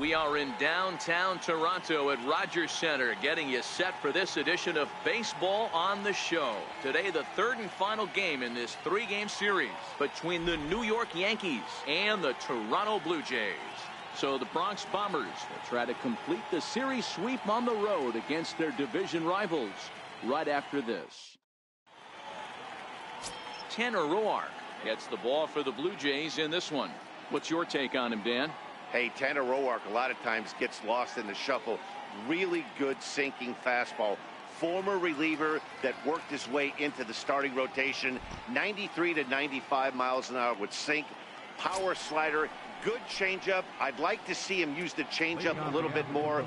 We are in downtown Toronto at Rogers Center, getting you set for this edition of Baseball on the Show. Today, the third and final game in this three-game series between the New York Yankees and the Toronto Blue Jays. So the Bronx Bombers will try to complete the series sweep on the road against their division rivals right after this. Tanner Roark gets the ball for the Blue Jays in this one. What's your take on him, Dan? Hey, Tanner Roark a lot of times gets lost in the shuffle. Really good sinking fastball. Former reliever that worked his way into the starting rotation. 93 to 95 miles an hour with sink. Power slider. Good changeup. I'd like to see him use the changeup a little bit more.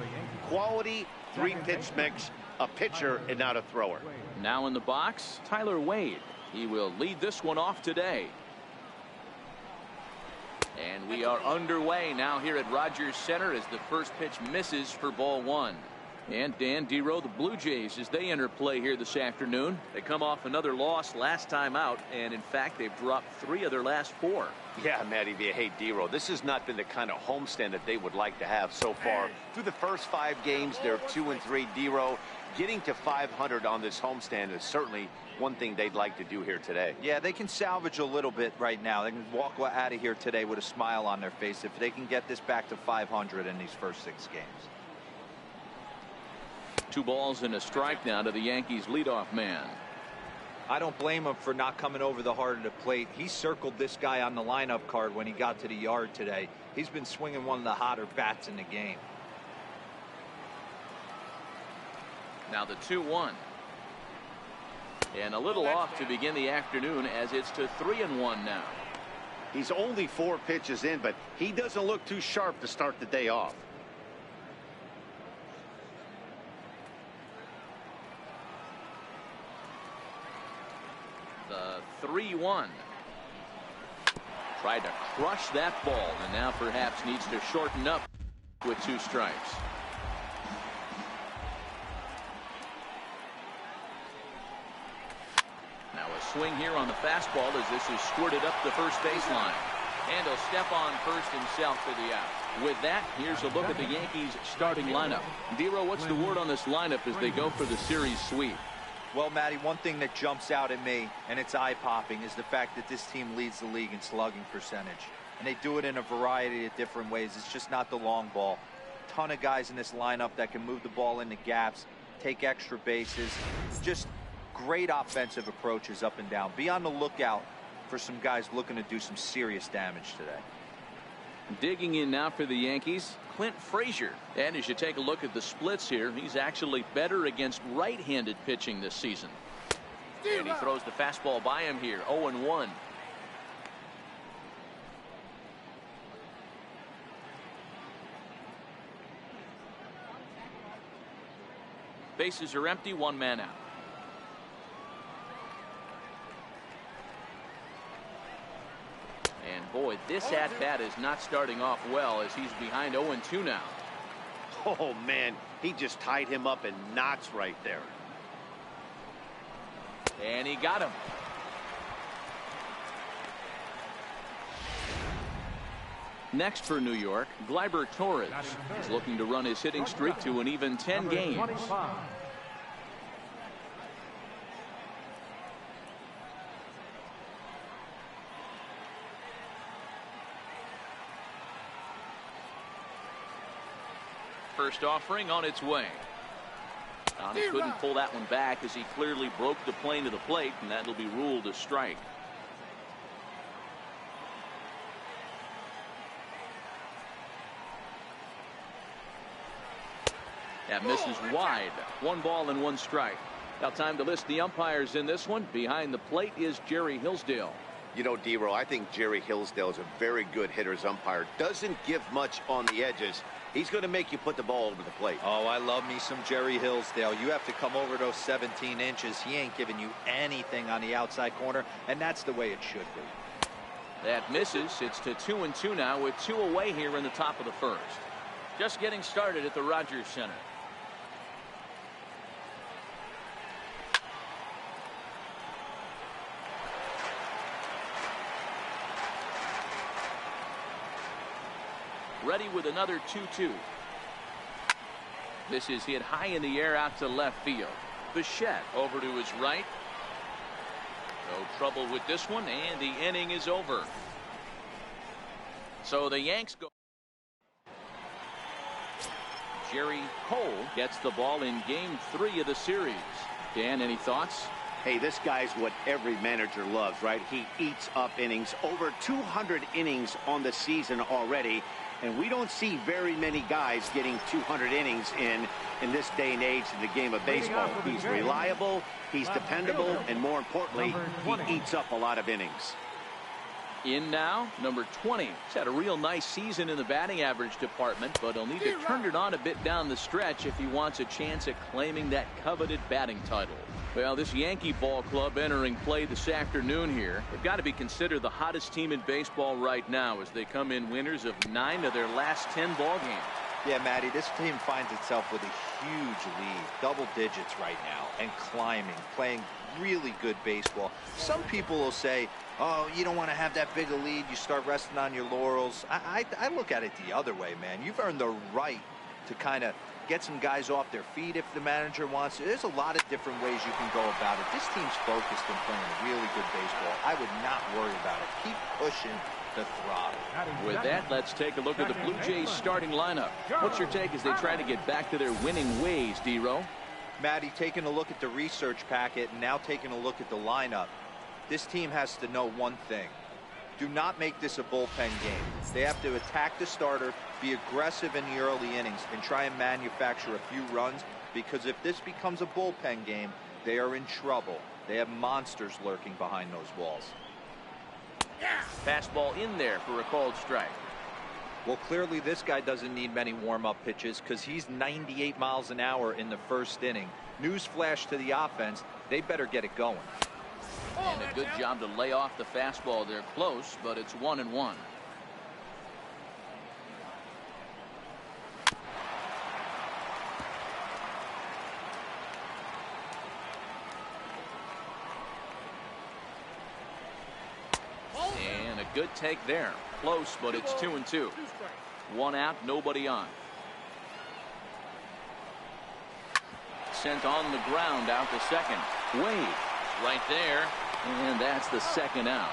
Quality three-pitch mix. A pitcher and not a thrower. Now in the box, Tyler Wade. He will lead this one off today. And we are underway now here at Rogers Center as the first pitch misses for ball one. And Dan Dero, the Blue Jays, as they enter play here this afternoon. They come off another loss last time out, and in fact they've dropped 3 of their last 4. Yeah, Matty V. Hey, Dero, this has not been the kind of homestand that they would like to have so far. Through the first 5 games, they're 2-3. Dero, getting to 500 on this homestand is certainly one thing they'd like to do here today. Yeah, they can salvage a little bit right now. They can walk out of here today with a smile on their face if they can get this back to 500 in these first 6 games. 2 balls and a strike now to the Yankees leadoff man. I don't blame him for not coming over the heart of the plate. He circled this guy on the lineup card when he got to the yard today. He's been swinging one of the hotter bats in the game. Now the 2-1. And a little off to begin the afternoon as it's to 3-1 now. He's only 4 pitches in, but he doesn't look too sharp to start the day off. The 3-1. Tried to crush that ball and now perhaps needs to shorten up with 2 strikes. Now a swing here on the fastball as this is squirted up the first baseline. And he'll step on first himself for the out. With that, here's a look at the Yankees starting lineup. Dero, what's the word on this lineup as they go for the series sweep? Well, Matty, one thing that jumps out at me, and it's eye-popping, is the fact that this team leads the league in slugging percentage. And they do it in a variety of different ways. It's just not the long ball. Ton of guys in this lineup that can move the ball into gaps, take extra bases. Just great offensive approaches up and down. Be on the lookout for some guys looking to do some serious damage today. Digging in now for the Yankees, Clint Frazier. And as you take a look at the splits here, he's actually better against right-handed pitching this season. And he throws the fastball by him here, 0-1. Bases are empty, 1 man out. And boy, this at-bat is not starting off well as he's behind 0-2 now. Oh, man, he just tied him up in knots right there. And he got him. Next for New York, Gleyber Torres is looking to run his hitting streak to an even 10 games. First offering on its way. He couldn't pull that one back as he clearly broke the plane to the plate, and that'll be ruled a strike. That misses wide. 1 ball and 1 strike. Now time to list the umpires in this one. Behind the plate is Jerry Hillsdale. You know, Dero, I think Jerry Hillsdale is a very good hitter's umpire. Doesn't give much on the edges. He's going to make you put the ball over the plate. Oh, I love me some Jerry Hillsdale. You have to come over those 17 inches. He ain't giving you anything on the outside corner, and that's the way it should be. That misses. It's to 2-2 now with 2 away here in the top of the first. Just getting started at the Rogers Center. Ready with another 2-2. This is hit high in the air out to left field. Bichette over to his right. No trouble with this one, and the inning is over. So the Yanks go. Jerry Cole gets the ball in game 3 of the series. Dan, any thoughts? Hey, this guy's what every manager loves, right? He eats up innings. Over 200 innings on the season already. And we don't see very many guys getting 200 innings in this day and age in the game of baseball. He's reliable, he's dependable, and more importantly, he eats up a lot of innings. In now, number 20. He's had a real nice season in the batting average department, but he'll need to turn it on a bit down the stretch if he wants a chance at claiming that coveted batting title. Well, this Yankee ball club entering play this afternoon here, they've got to be considered the hottest team in baseball right now as they come in winners of 9 of their last 10 ball games. Yeah, Matty, this team finds itself with a huge lead, double digits right now, and climbing, playing really good baseball. Some people will say, oh, you don't want to have that big a lead, you start resting on your laurels. I look at it the other way, man. You've earned the right to kind of get some guys off their feet if the manager wants to. There's a lot of different ways you can go about it. This team's focused and playing really good baseball. I would not worry about it. Keep pushing the throttle. With that, let's take a look at the Blue Jays starting lineup. What's your take as they try to get back to their winning ways, D-Row? Matty, taking a look at the research packet and now taking a look at the lineup. This team has to know one thing. Do not make this a bullpen game. They have to attack the starter, be aggressive in the early innings, and try and manufacture a few runs, because if this becomes a bullpen game, they are in trouble. They have monsters lurking behind those walls. Fastball in there for a called strike. Well, clearly this guy doesn't need many warm-up pitches because he's 98 miles an hour in the first inning. Newsflash to the offense, they better get it going. And a good job to lay off the fastball. They're close, but it's 1-1. And a good take there. Close, but it's 2-2. 1 out, nobody on. Sent on the ground out to second. Wade right there, and that's the second out.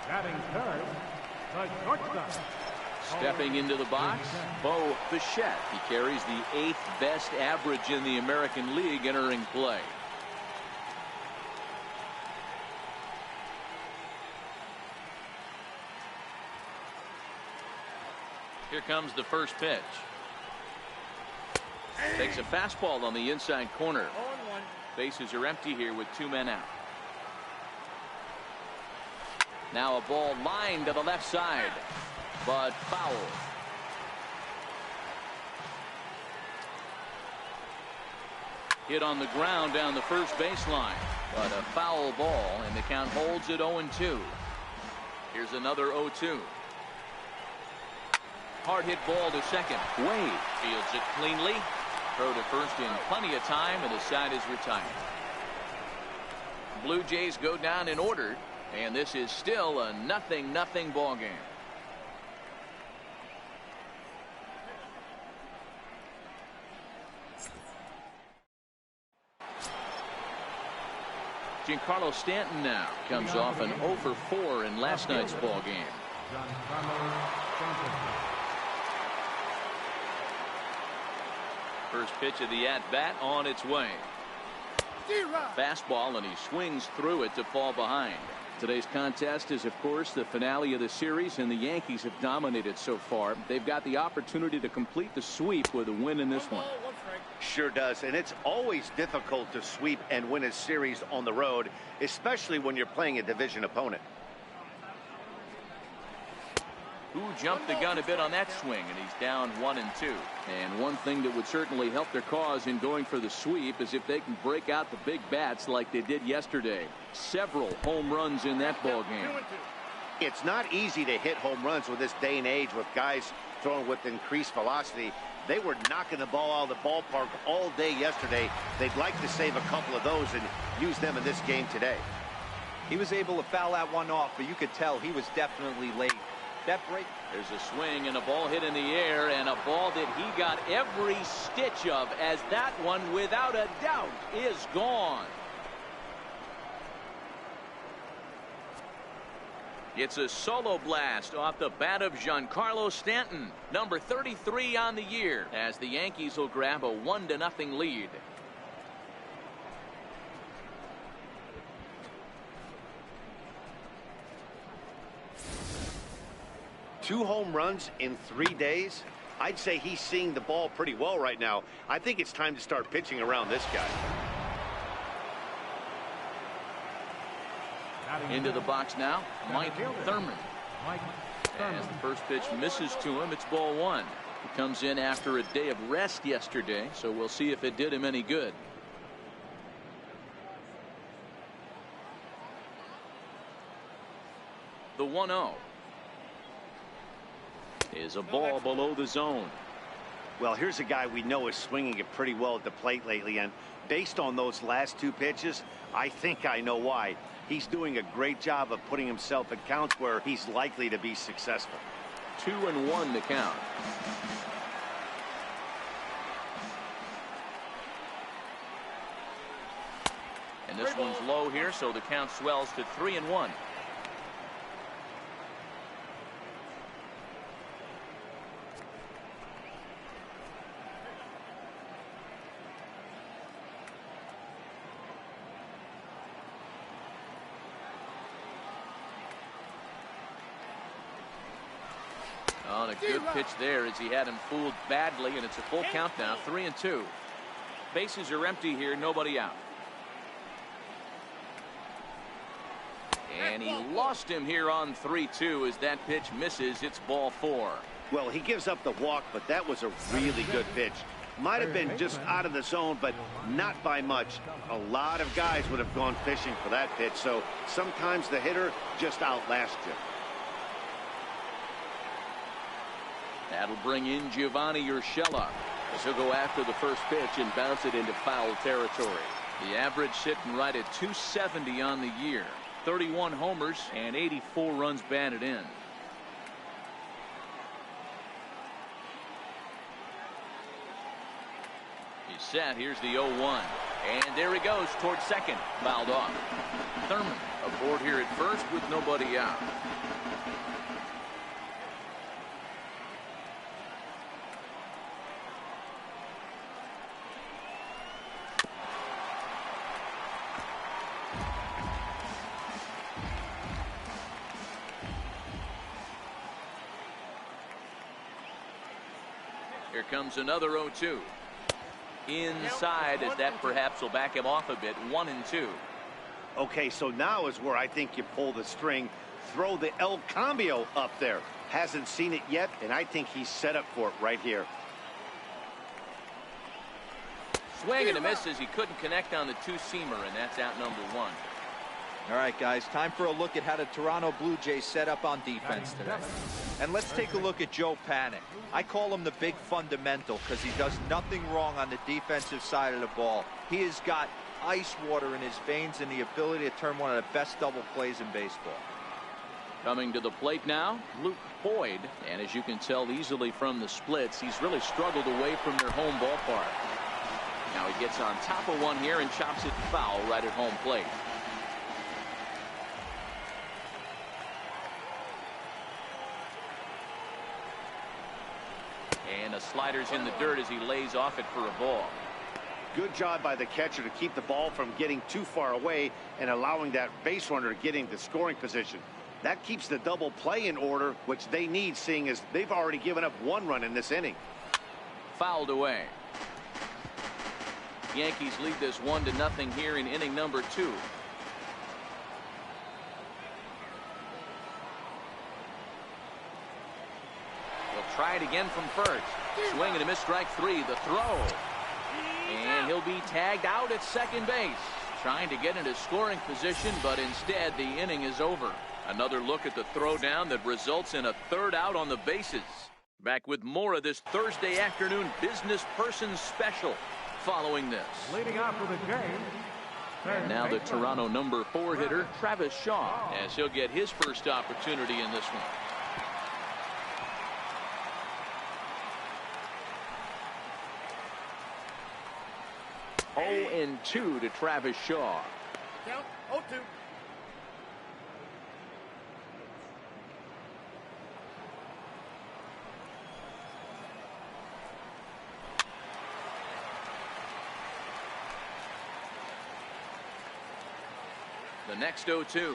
Batting third, the shortstop. Stepping into the box, Bo Bichette. He carries the 8th best average in the American League entering play. Here comes the first pitch. Takes a fastball on the inside corner. Bases are empty here with 2 men out. Now a ball lined to the left side, but foul. Hit on the ground down the first baseline, but a foul ball, and the count holds at 0-2. Here's another 0-2. Hard hit ball to second. Wade fields it cleanly. Throw to first in plenty of time, and the side is retired. Blue Jays go down in order, and this is still a 0-0 ball game. Giancarlo Stanton now comes off an 0 for 4 in last night's ball game. First pitch of the at-bat on its way. Fastball, and he swings through it to fall behind. Today's contest is, of course, the finale of the series, and the Yankees have dominated so far. They've got the opportunity to complete the sweep with a win in this one. Sure does, and it's always difficult to sweep and win a series on the road, especially when you're playing a division opponent. Who jumped the gun a bit on that swing, and he's down 1-2. And one thing that would certainly help their cause in going for the sweep is if they can break out the big bats like they did yesterday. Several home runs in that ball game. It's not easy to hit home runs with this day and age with guys throwing with increased velocity. They were knocking the ball out of the ballpark all day yesterday. They'd like to save a couple of those and use them in this game today. He was able to foul that one off, but you could tell he was definitely late. That break. There's a swing and a ball hit in the air, and a ball that he got every stitch of, as that one, without a doubt, is gone. It's a solo blast off the bat of Giancarlo Stanton, number 33 on the year, as the Yankees will grab a 1-0 lead. Two home runs in 3 days. I'd say he's seeing the ball pretty well right now. I think it's time to start pitching around this guy. Into the box now, Mike Thurman. As the first pitch misses to him, it's ball one. He comes in after a day of rest yesterday, so we'll see if it did him any good. The 1-0 is a ball below the zone. Well, here's a guy we know is swinging it pretty well at the plate lately, and based on those last two pitches, I think I know why. He's doing a great job of putting himself at counts where he's likely to be successful. 2-1 to count. And this one's low here, so the count swells to 3-1. On a good pitch there as he had him fooled badly, and it's a full count now, 3-2. Bases are empty here, nobody out. And he lost him here on 3-2 as that pitch misses. It's ball four. Well, he gives up the walk, but that was a really good pitch. Might have been just out of the zone, but not by much. A lot of guys would have gone fishing for that pitch, so sometimes the hitter just outlasts you. That'll bring in Giovanni Urshela as he'll go after the first pitch and bounce it into foul territory. The average sitting right at 270 on the year. 31 homers and 84 runs batted in. He's set. Here's the 0-1. And there he goes towards second. Fouled off. Thurman aboard here at first with nobody out. Here comes another 0-2. Inside, as that perhaps will back him off a bit. 1-2. Okay, so now is where I think you pull the string. Throw the El Cambio up there. Hasn't seen it yet, and I think he's set up for it right here. Swing and a miss as he couldn't connect on the two-seamer, and that's out number one. All right, guys, time for a look at how the Toronto Blue Jays set up on defense today. And let's take a look at Joe Panik. I call him the big fundamental because he does nothing wrong on the defensive side of the ball. He has got ice water in his veins and the ability to turn one of the best double plays in baseball. Coming to the plate now, Luke Boyd. And as you can tell easily from the splits, he's really struggled away from their home ballpark. Now he gets on top of one here and chops it foul right at home plate. And a slider's in the dirt as he lays off it for a ball. Good job by the catcher to keep the ball from getting too far away and allowing that base runner to get into scoring position. That keeps the double play in order, which they need, seeing as they've already given up one run in this inning. Fouled away. Yankees lead this 1-0 here in inning number 2. They'll try it again from first. Swing and a miss, strike 3. The throw. And he'll be tagged out at second base. Trying to get into scoring position, but instead the inning is over. Another look at the throwdown that results in a third out on the bases. Back with more of this Thursday afternoon business person special following this. Leading off for the Jays, And now the Toronto number 4 hitter, Travis Shaw, as he'll get his first opportunity in this one. Oh, and 2 to Travis Shaw. Count 0-2. The next 0-2.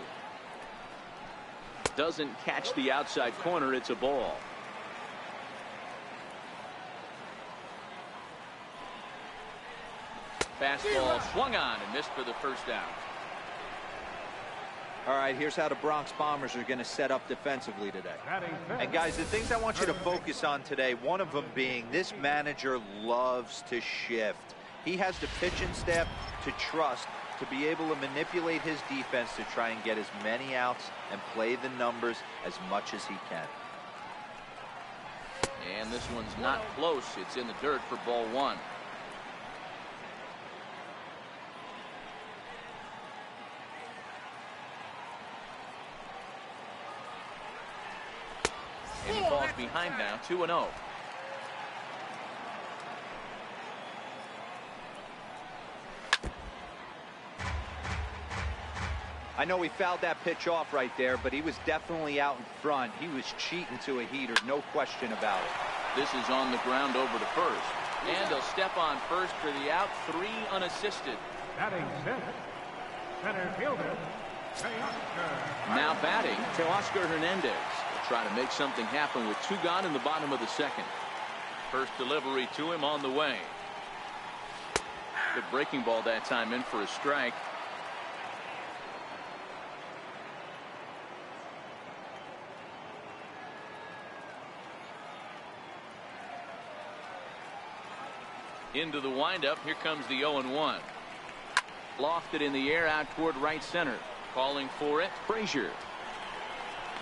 Doesn't catch the outside corner. It's a ball. Fastball swung on and missed for the first out. All right, here's how the Bronx Bombers are going to set up defensively today. And guys, the things I want you to focus on today, one of them being this manager loves to shift. He has the pitching staff to trust to be able to manipulate his defense to try and get as many outs and play the numbers as much as he can. And this one's not close. It's in the dirt for ball 1. And he falls behind now, 2-0. I know he fouled that pitch off right there, but he was definitely out in front. He was cheating to a heater, no question about it. This is on the ground over to first. And he'll step on first for the out, 3 unassisted. Batting center fielder, Now batting, Teoscar Hernandez will try to make something happen with 2 gone in the bottom of the second. First delivery to him on the way. Good breaking ball that time in for a strike. Into the windup. Here comes the 0-1. Lofted in the air out toward right center. Calling for it, Frazier.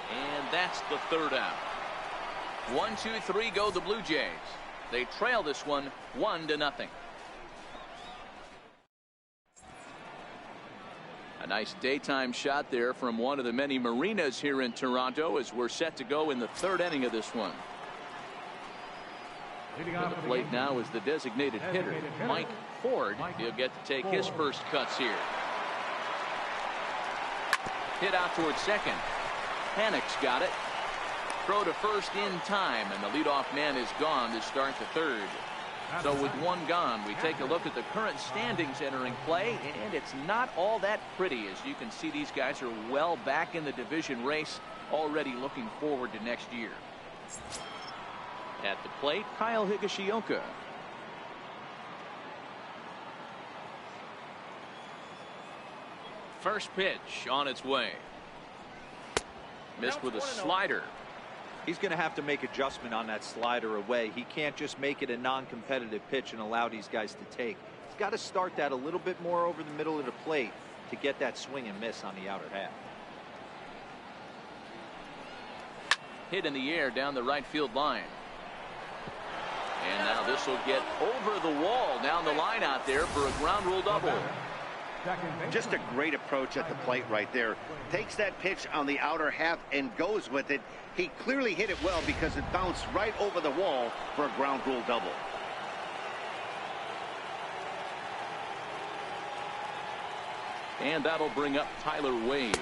And that's the 3rd out. 1-2-3 go the Blue Jays. They trail this one 1-0. A nice daytime shot there from one of the many marinas here in Toronto as we're set to go in the 3rd inning of this one. At the plate now is the designated hitter, Mike Ford. He'll get to take his first cuts here. Hit out towards second. Panic's got it. Throw to first in time, and the leadoff man is gone to start the 3rd. So with 1 gone, we take a look at the current standings entering play, and it's not all that pretty. As you can see, these guys are well back in the division race, already looking forward to next year. At the plate, Kyle Higashioka. First pitch on its way. Missed with a slider. He's going to have to make adjustment on that slider away. He can't just make it a non-competitive pitch and allow these guys to take. He's got to start that a little bit more over the middle of the plate to get that swing and miss on the outer half. Hit in the air down the right field line. And now this will get over the wall down the line out there for a ground rule double. Just a great approach at the plate right there. Takes that pitch on the outer half and goes with it. He clearly hit it well because it bounced right over the wall for a ground rule double. And that'll bring up Tyler Wade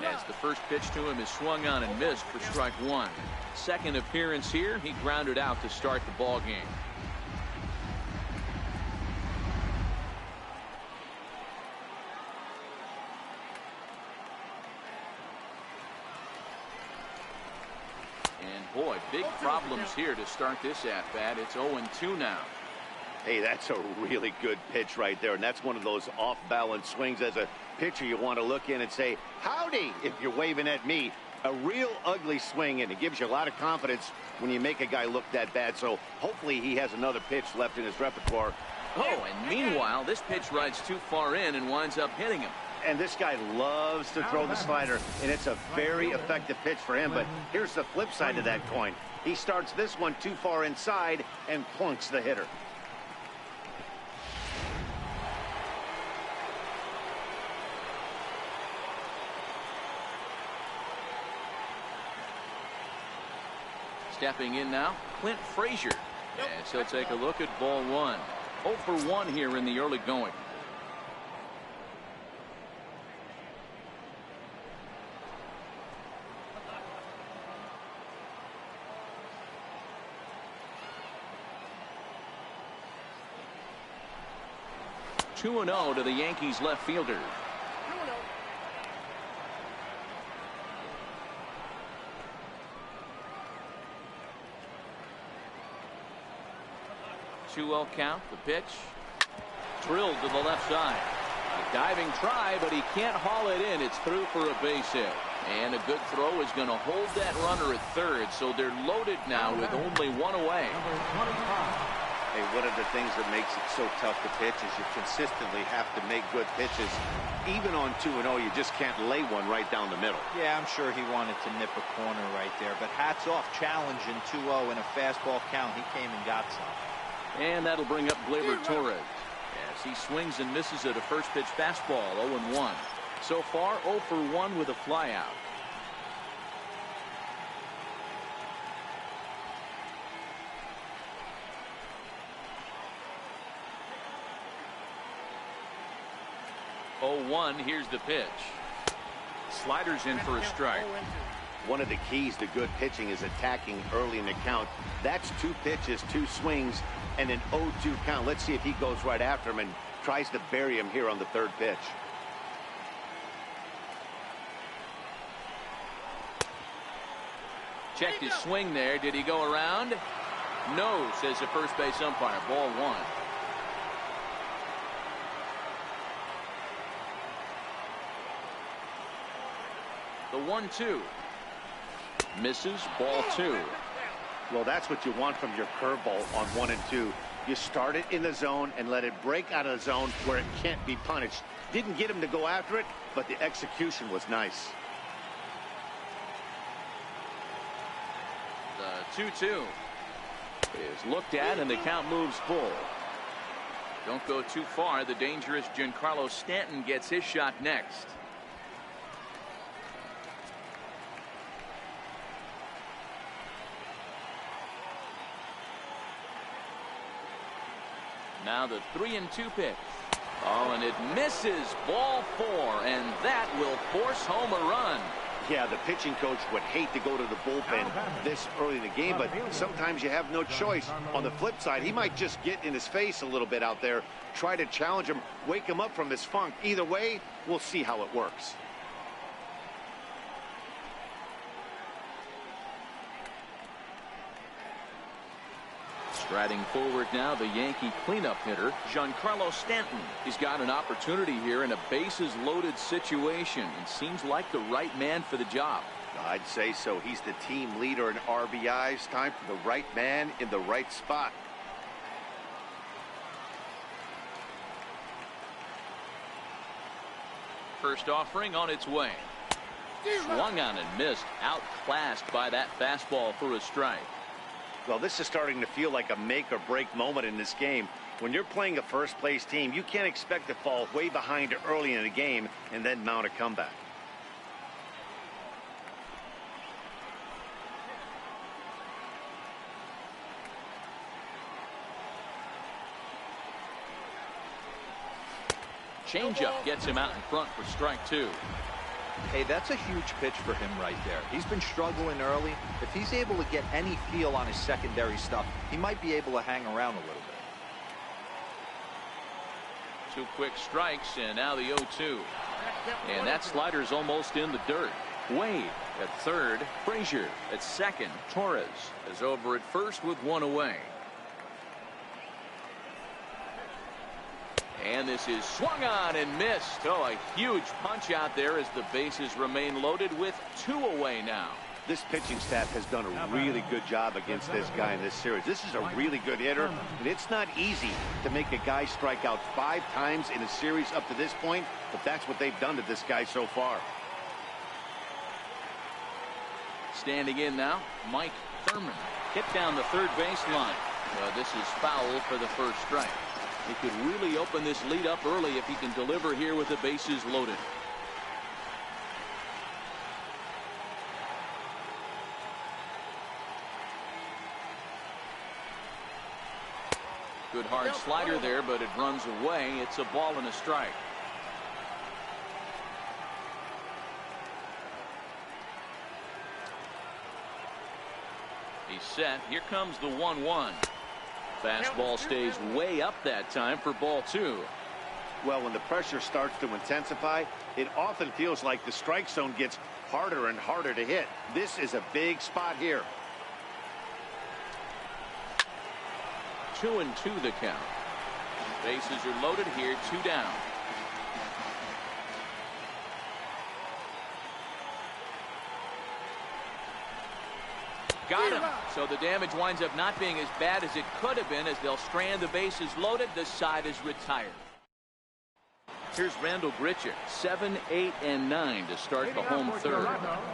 as the first pitch to him is swung on and missed for strike 1. Second appearance here. He grounded out to start the ball game. And boy, big problems here to start this at bat. It's 0-2 now. Hey, that's a really good pitch right there, and that's one of those off-balance swings. As a pitcher, you want to look in and say, howdy, if you're waving at me. A real ugly swing, and it gives you a lot of confidence when you make a guy look that bad. So hopefully he has another pitch left in his repertoire. Oh, and meanwhile, this pitch rides too far in and winds up hitting him. And this guy loves to throw the slider, and it's a very effective pitch for him. But here's the flip side of that coin. He starts this one too far inside and plunks the hitter. Stepping in now, Clint Frazier. As he'll take a look at ball one. 0 for 1 here in the early going. Two and 0 to the Yankees left fielder. 2-0 count. The pitch drilled to the left side. A diving try, but he can't haul it in. It's through for a base hit. And a good throw is going to hold that runner at third. So they're loaded now with only one away. Hey, one of the things that makes it so tough to pitch is you consistently have to make good pitches. Even on 2-0, you just can't lay one right down the middle. Yeah, I'm sure he wanted to nip a corner right there. But hats off, challenging 2-0 in a fastball count. He came and got some. And that'll bring up Gleyber Torres as he swings and misses at a first pitch fastball. 0-1. So far 0 for 1 with a flyout. Here's the pitch. Sliders in for a strike. One of the keys to good pitching is attacking early in the count. That's 2 pitches, 2 swings, and an 0-2 count. Let's see if he goes right after him and tries to bury him here on the 3rd pitch. Checked his swing there. Did he go around? No, says the first base umpire. Ball 1. The 1-2. Misses. Ball 2. Well, that's what you want from your curveball on 1 and 2. You start it in the zone and let it break out of the zone where it can't be punished. Didn't get him to go after it, but the execution was nice. The 2-2 is looked at, and the count moves full. Don't go too far. The dangerous Giancarlo Stanton gets his shot next. Now the 3-2 pitch. Oh, and it misses. Ball 4, and that will force home a run. Yeah, the pitching coach would hate to go to the bullpen this early in the game, but sometimes you have no choice. On the flip side, he might just get in his face a little bit out there, try to challenge him, wake him up from his funk. Either way, we'll see how it works. Striding forward now, the Yankee cleanup hitter, Giancarlo Stanton. He's got an opportunity here in a bases-loaded situation and seems like the right man for the job. I'd say so. He's the team leader in RBIs. Time for the right man in the right spot. First offering on its way. Swung on and missed. Outclassed by that fastball for a strike. Well, this is starting to feel like a make-or-break moment in this game. When you're playing a first-place team, you can't expect to fall way behind early in the game and then mount a comeback. Changeup gets him out in front for strike 2. Hey, that's a huge pitch for him right there. He's been struggling early. If he's able to get any feel on his secondary stuff, he might be able to hang around a little bit. 2 quick strikes, and now the 0-2. And that slider's almost in the dirt. Wade at third. Frazier at second. Torres is over at first with 1 away. And this is swung on and missed. Oh, a huge punch out there as the bases remain loaded with 2 away now. This pitching staff has done a really good job against this guy in this series. This is a really good hitter, and it's not easy to make a guy strike out 5 times in a series up to this point, but that's what they've done to this guy so far. Standing in now, Mike Thurman. Hit down the third baseline. This is foul for the first strike. He could really open this lead up early if he can deliver here with the bases loaded. Good hard slider there, but it runs away. It's a ball and a strike. He's set. Here comes the 1-1. Fastball stays way up that time for ball 2. Well, when the pressure starts to intensify, it often feels like the strike zone gets harder and harder to hit. This is a big spot here. 2-2 the count. Bases are loaded here, 2 down. Got him. So the damage winds up not being as bad as it could have been, as they'll strand the bases loaded. The side is retired. Here's Randall Grichuk, 7, 8, and 9 to start the home third.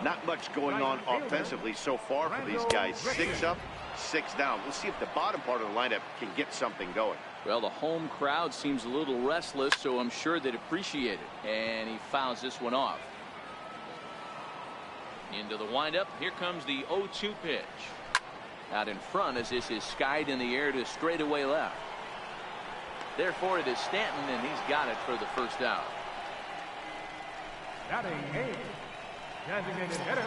Not much going on offensively so far for these guys. 6 up, 6 down. We'll see if the bottom part of the lineup can get something going. Well, the home crowd seems a little restless, so I'm sure they'd appreciate it. And he fouls this one off. Into the windup. Here comes the 0-2 pitch. Out in front as this is skied in the air to straightaway left. Therefore, it is Stanton, and he's got it for the first out. Batting eighth, designated hitter,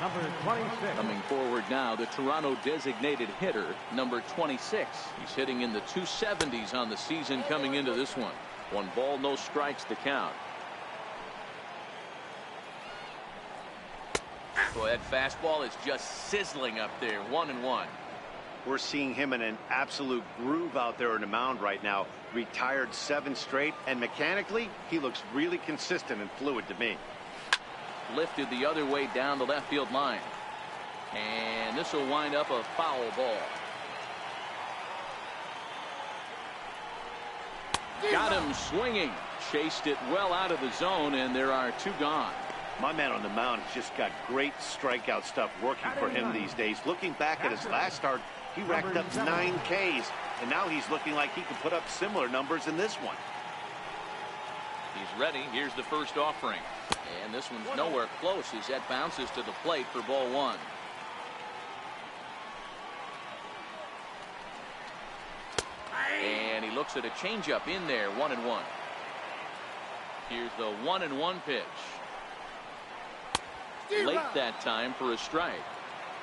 number 26. Coming forward now, the Toronto designated hitter, number 26. He's hitting in the 270s on the season coming into this one. 1 ball, no strikes to count. Boy, that fastball is just sizzling up there. 1-1. We're seeing him in an absolute groove out there on the mound right now. Retired 7 straight, and mechanically, he looks really consistent and fluid to me. Lifted the other way down the left field line. And this will wind up a foul ball. Got him swinging. Chased it well out of the zone, and there are 2 gone. My man on the mound has just got great strikeout stuff working for him these days. Looking back at his last start, he racked up 9 Ks, and now he's looking like he can put up similar numbers in this one. He's ready. Here's the first offering. And this one's nowhere close as that bounces to the plate for ball 1. And he looks at a changeup in there. 1-1. Here's the 1-1 pitch. Late that time for a strike.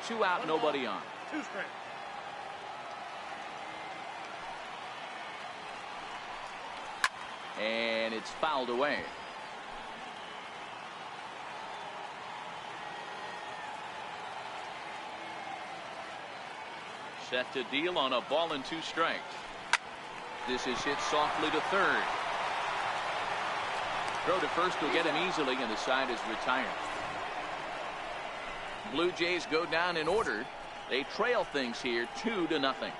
2 out, nobody on. 2 strikes. And it's fouled away. Set to deal on a ball and 2 strikes. This is hit softly to third. Throw to first will get him easily, and the side is retired. Blue Jays go down in order. They trail things here 2-0.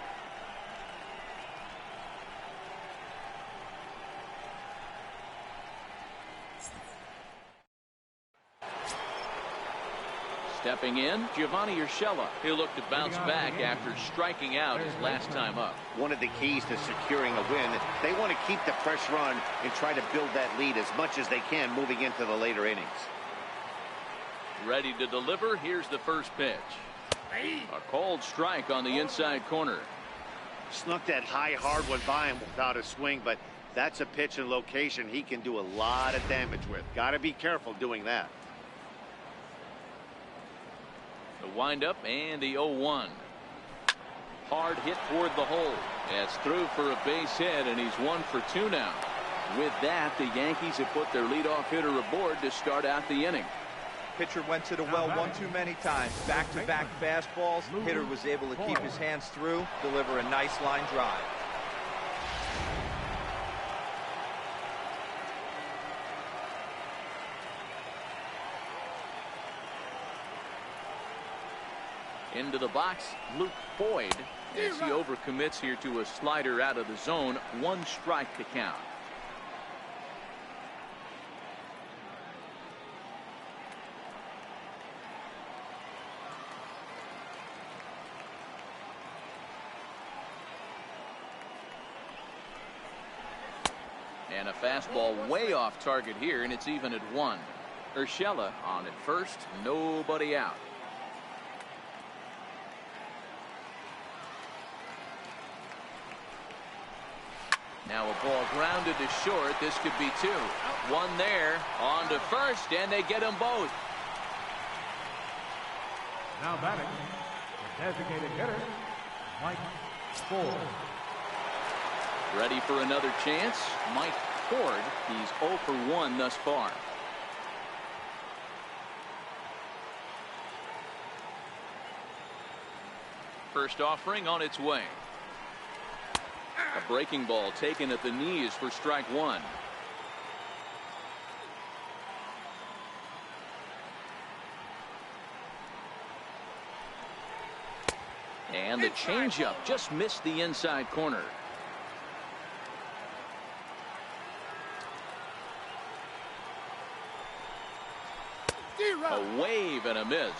Stepping in, Giovanni Urshela. He'll look to bounce back after striking out his last time up. One of the keys to securing a win, they want to keep the pressure on and try to build that lead as much as they can moving into the later innings. Ready to deliver. Here's the first pitch. A cold strike on the inside corner. Snuck that high hard one by him without a swing, but that's a pitch and location he can do a lot of damage with. Got to be careful doing that. The windup and the 0-1. Hard hit toward the hole. That's through for a base hit, and he's 1 for 2 now. With that, the Yankees have put their leadoff hitter aboard to start out the inning. Pitcher went to the well one too many times. Back-to-back fastballs. Hitter was able to keep his hands through, deliver a nice line drive. Into the box, Luke Boyd, as he overcommits here to a slider out of the zone. 1 strike to count. And a fastball way off target here, and it's even at 1. Urshela on at first, nobody out. Now a ball grounded to short. This could be two. One there, on to first, and they get them both. Now batting, the designated hitter, Mike Ford. Ready for another chance? Mike Ford. He's 0 for 1 thus far. First offering on its way. A breaking ball taken at the knees for strike one. And the changeup just missed the inside corner. A wave and a miss.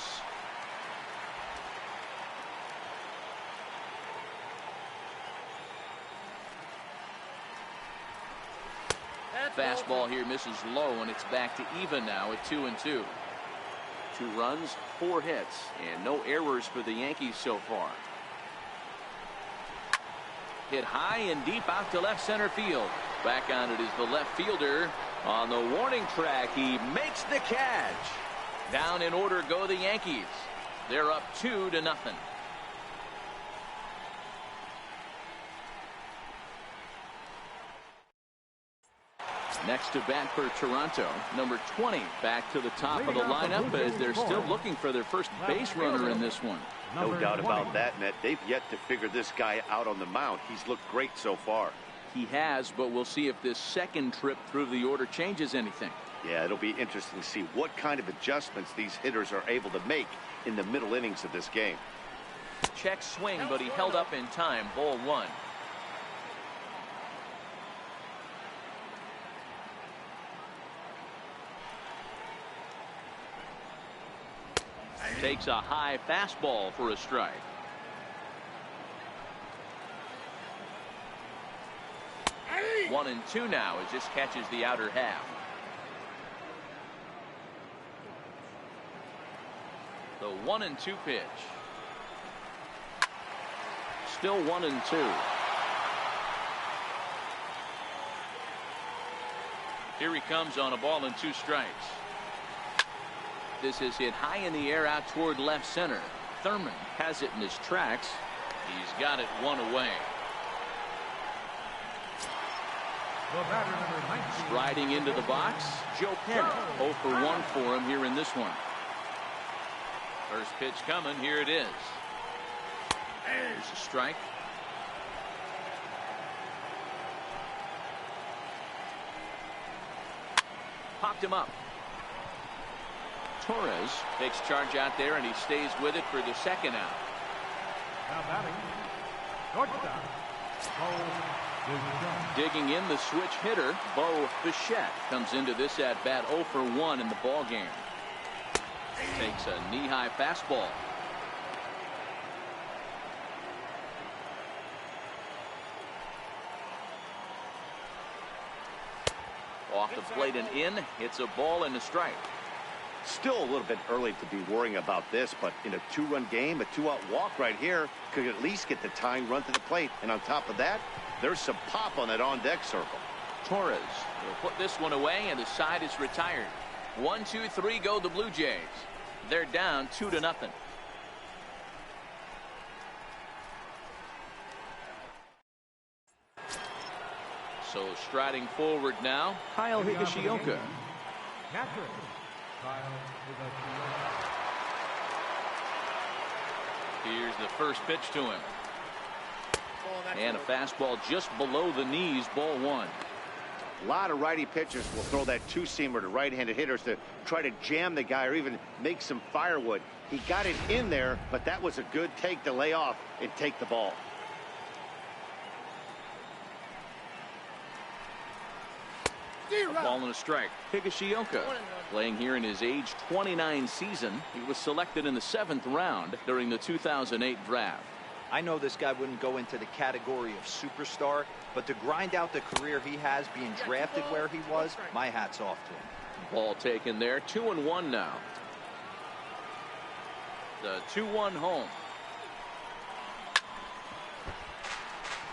Fastball here misses low, and it's back to even now at 2-2. 2 runs, 4 hits, and no errors for the Yankees so far. Hit high and deep out to left center field. Back on it is the left fielder. On the warning track, he makes the catch. Down in order go the Yankees. They're up 2-0. Next to bat for Toronto, number 20 back to the top of the lineup as they're still looking for their first base runner in this one. No doubt about that, Net. They've yet to figure this guy out on the mound. He's looked great so far. He has, but we'll see if this second trip through the order changes anything. Yeah, it'll be interesting to see what kind of adjustments these hitters are able to make in the middle innings of this game. Check swing, but he held up in time. Ball 1. Takes a high fastball for a strike. Hey. 1-2 now as this catches the outer half. The 1-2 pitch. Still 1-2. Here he comes on a ball and 2 strikes. This is hit high in the air out toward left center. Thurman has it in his tracks. He's got it 1 away. Striding into the box, Joe Penn. 0 for 1 for him here in this one. First pitch coming. Here it is. There's a strike. Popped him up. Torres takes charge out there, and he stays with it for the second out. Now batting, shortstop, digging in the switch hitter, Bo Bichette comes into this at bat 0 for 1 in the ball game. Takes a knee-high fastball. Off the plate and in. It's a ball and a strike. Still a little bit early to be worrying about this, but in a 2-run game, a 2-out walk right here could at least get the tying run to the plate. And on top of that, there's some pop on that on-deck circle. Torres will put this one away, and the side is retired. 1, 2, 3 go the Blue Jays. They're down 2-0. So striding forward now, Kyle Higashioka. Here's the first pitch to him. And a fastball just below the knees, ball 1. A lot of righty pitchers will throw that 2-seamer to right-handed hitters to try to jam the guy or even make some firewood. He got it in there, but that was a good take to lay off and take the ball. A ball and a strike. Higashioka playing here in his age 29 season. He was selected in the 7th round during the 2008 draft. I know this guy wouldn't go into the category of superstar, but to grind out the career he has being drafted where he was, my hat's off to him. Ball taken there. 2-1 now. The 2-1 home.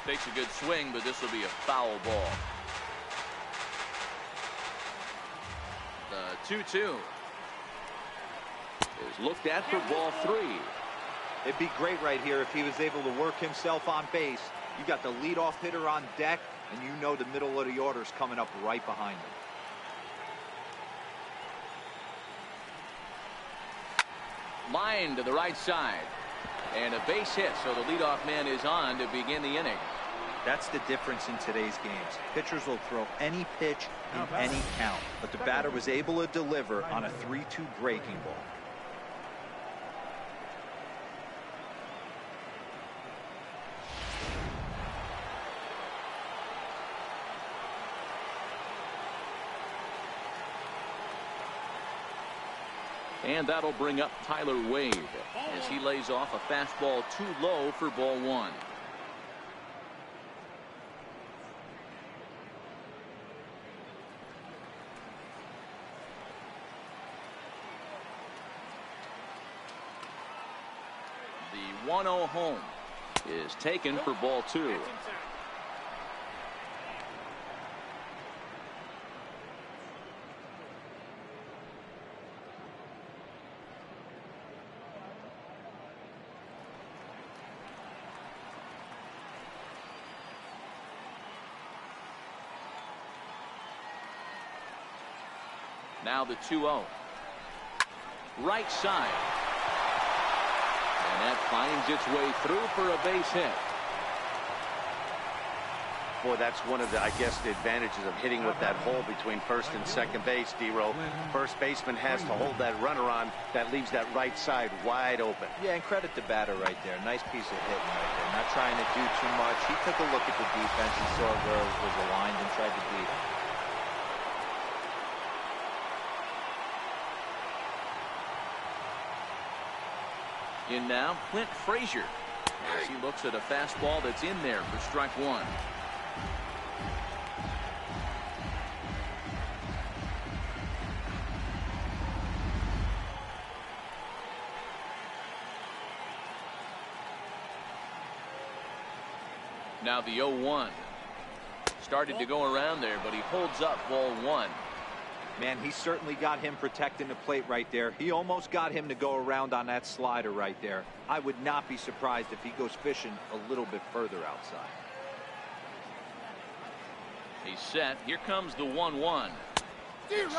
Takes a good swing, but this will be a foul ball. The 2-2 is looked at for ball 3. It'd be great right here if he was able to work himself on base. You got the leadoff hitter on deck, and you know the middle of the order is coming up right behind him. Line to the right side. And a base hit, so the leadoff man is on to begin the inning. That's the difference in today's games. Pitchers will throw any pitch in any count, but the batter was able to deliver on a 3-2 breaking ball. And that'll bring up Tyler Wade as he lays off a fastball too low for ball 1. The 1-0 home is taken for ball 2. Now the 2-0. Right side. And that finds its way through for a base hit. Boy, that's one of the, I guess, the advantages of hitting with that hole between first and second base, D-Row. First baseman has to hold that runner on. That leaves that right side wide open. Yeah, and credit the batter right there. Nice piece of hitting right there. Not trying to do too much. He took a look at the defense and saw where it was aligned and tried to beat it. In now, Clint Frazier, as he looks at a fastball that's in there for strike 1. Now the 0-1. Started to go around there, but he holds up ball 1. Man, he certainly got him protecting the plate right there. He almost got him to go around on that slider right there. I would not be surprised if he goes fishing a little bit further outside. He's set. Here comes the 1-1.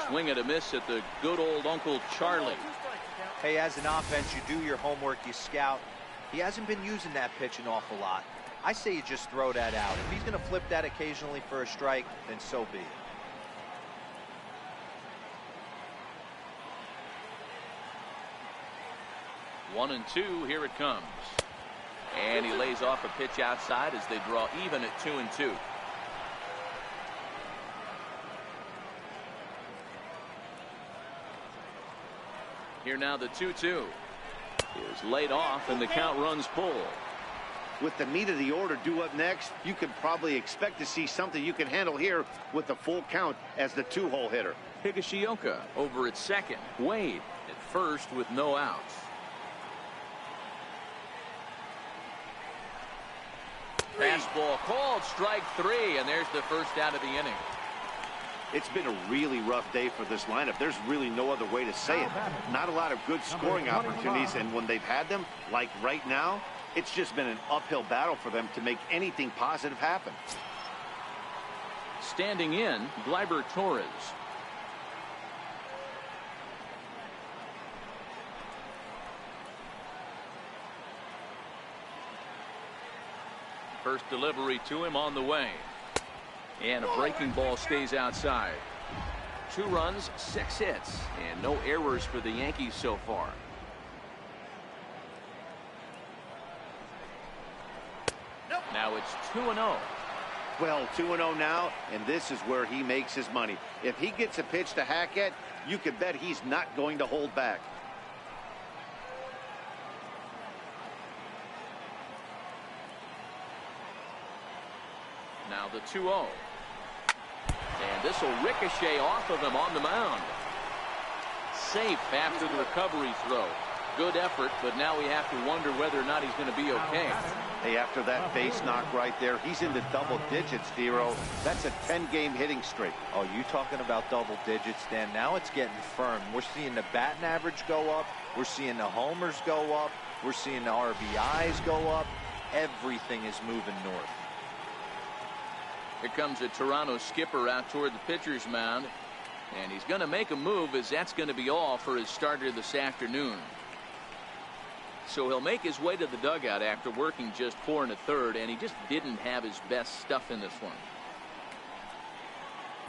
Swing and a miss at the good old Uncle Charlie. Hey, as an offense, you do your homework, you scout. He hasn't been using that pitch an awful lot. I say you just throw that out. If he's going to flip that occasionally for a strike, then so be it. One and two, here it comes. And he lays off a pitch outside as they draw even at 2-2. Here now the 2-2 is laid off and the count runs full. With the meat of the order due up next, you could probably expect to see something you can handle here with the full count as the 2-hole hitter. Higashioka over at second. Wade at first with no outs. Fastball called, strike 3, and there's the first out of the inning. It's been a really rough day for this lineup. There's really no other way to say it. Not a lot of good scoring opportunities, and when they've had them, like right now, it's just been an uphill battle for them to make anything positive happen. Standing in, Gleyber Torres. First delivery to him on the way. And a breaking ball stays outside. 2 runs, 6 hits, and no errors for the Yankees so far. Now it's 2-0. Well, 2-0 now, and this is where he makes his money. If he gets a pitch to hack at, you can bet he's not going to hold back. Now the 2-0. And this will ricochet off of him on the mound. Safe after the recovery throw. Good effort, but now we have to wonder whether or not he's going to be okay. Hey, after that base knock right there, he's into double digits, Dero. That's a 10-game hitting streak. Oh, you talking about double digits, Dan? Now it's getting firm. We're seeing the batting average go up. We're seeing the homers go up. We're seeing the RBIs go up. Everything is moving north. Here comes a Toronto skipper out toward the pitcher's mound. And he's going to make a move, as that's going to be all for his starter this afternoon. So he'll make his way to the dugout after working just 4 1/3, and he just didn't have his best stuff in this one.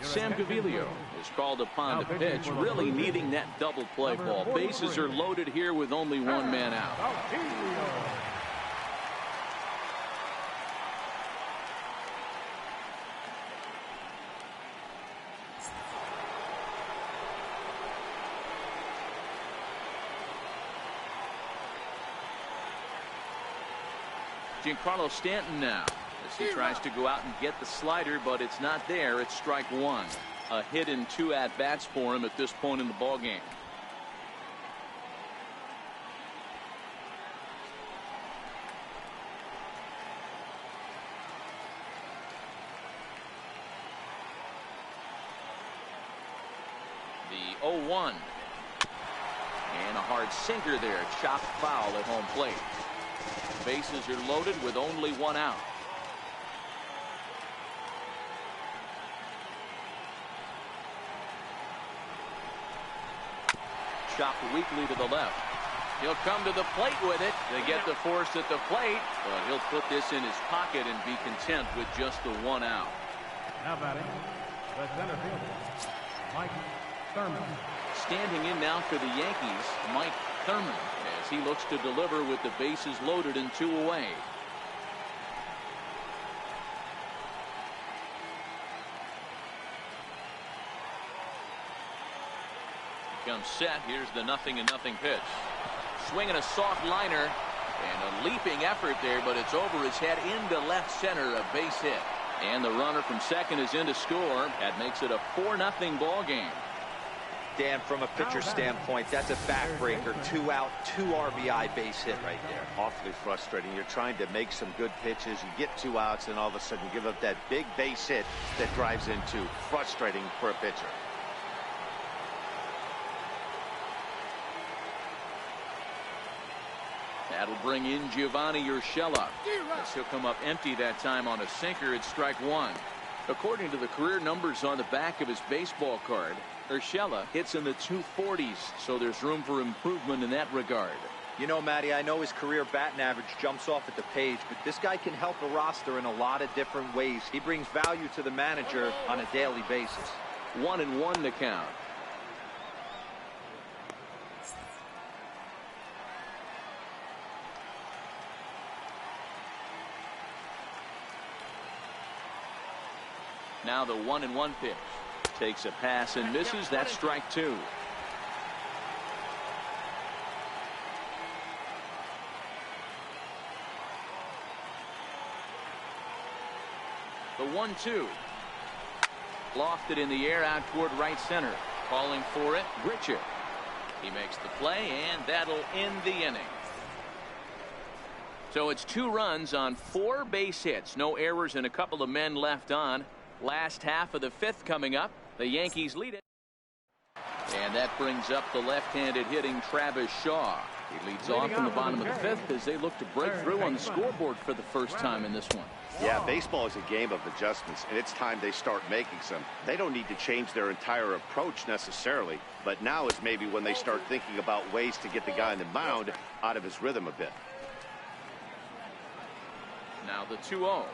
Sam Gaviglio is called upon to pitch, really needing that double play ball. Bases are loaded here with only one man out. Giancarlo Stanton now, as he tries to go out and get the slider, but it's not there. It's strike 1. A hit and 2 at-bats for him at this point in the ball game. The 0-1. And a hard sinker there. Chopped foul at home plate. Bases are loaded with only one out. Chopped weakly to the left. He'll come to the plate with it. They get the force at the plate, but he'll put this in his pocket and be content with just the one out. Now batting, the center fielder, Mike Thurman. Standing in now for the Yankees, Mike Thurman, as he looks to deliver with the bases loaded and 2 away. Comes set. Here's the 0-0 pitch. Swinging a soft liner and a leaping effort there, but it's over his head into left center, a base hit. And the runner from second is in to score. That makes it a 4-0 ball game. Dan, from a pitcher standpoint, that's a backbreaker. 2 out, 2 RBI base hit right there. Awfully frustrating. You're trying to make some good pitches. You get 2 outs, and all of a sudden give up that big base hit that drives in 2. Frustrating for a pitcher. That'll bring in Giovanni Urshela, as he'll come up empty that time on a sinker. It's strike 1. According to the career numbers on the back of his baseball card, Urshela hits in the 240s, so there's room for improvement in that regard. You know, Matty, I know his career batting average jumps off at the page, but this guy can help a roster in a lot of different ways. He brings value to the manager on a daily basis. 1-1 the count. Now the 1-1 pitch. Takes a pass and misses. That's strike 2. The 1-2. Lofted in the air out toward right center. Calling for it, Richard. He makes the play, and that'll end the inning. So it's 2 runs on 4 base hits. No errors and a couple of men left on. Last half of the 5th coming up. The Yankees lead it. And that brings up the left-handed hitting Travis Shaw. He leads off in the bottom of the 5th as they look to break through on the scoreboard for the first time in this one. Yeah, baseball is a game of adjustments, and it's time they start making some. They don't need to change their entire approach necessarily, but now is maybe when they start thinking about ways to get the guy on the mound out of his rhythm a bit. Now the 2-0.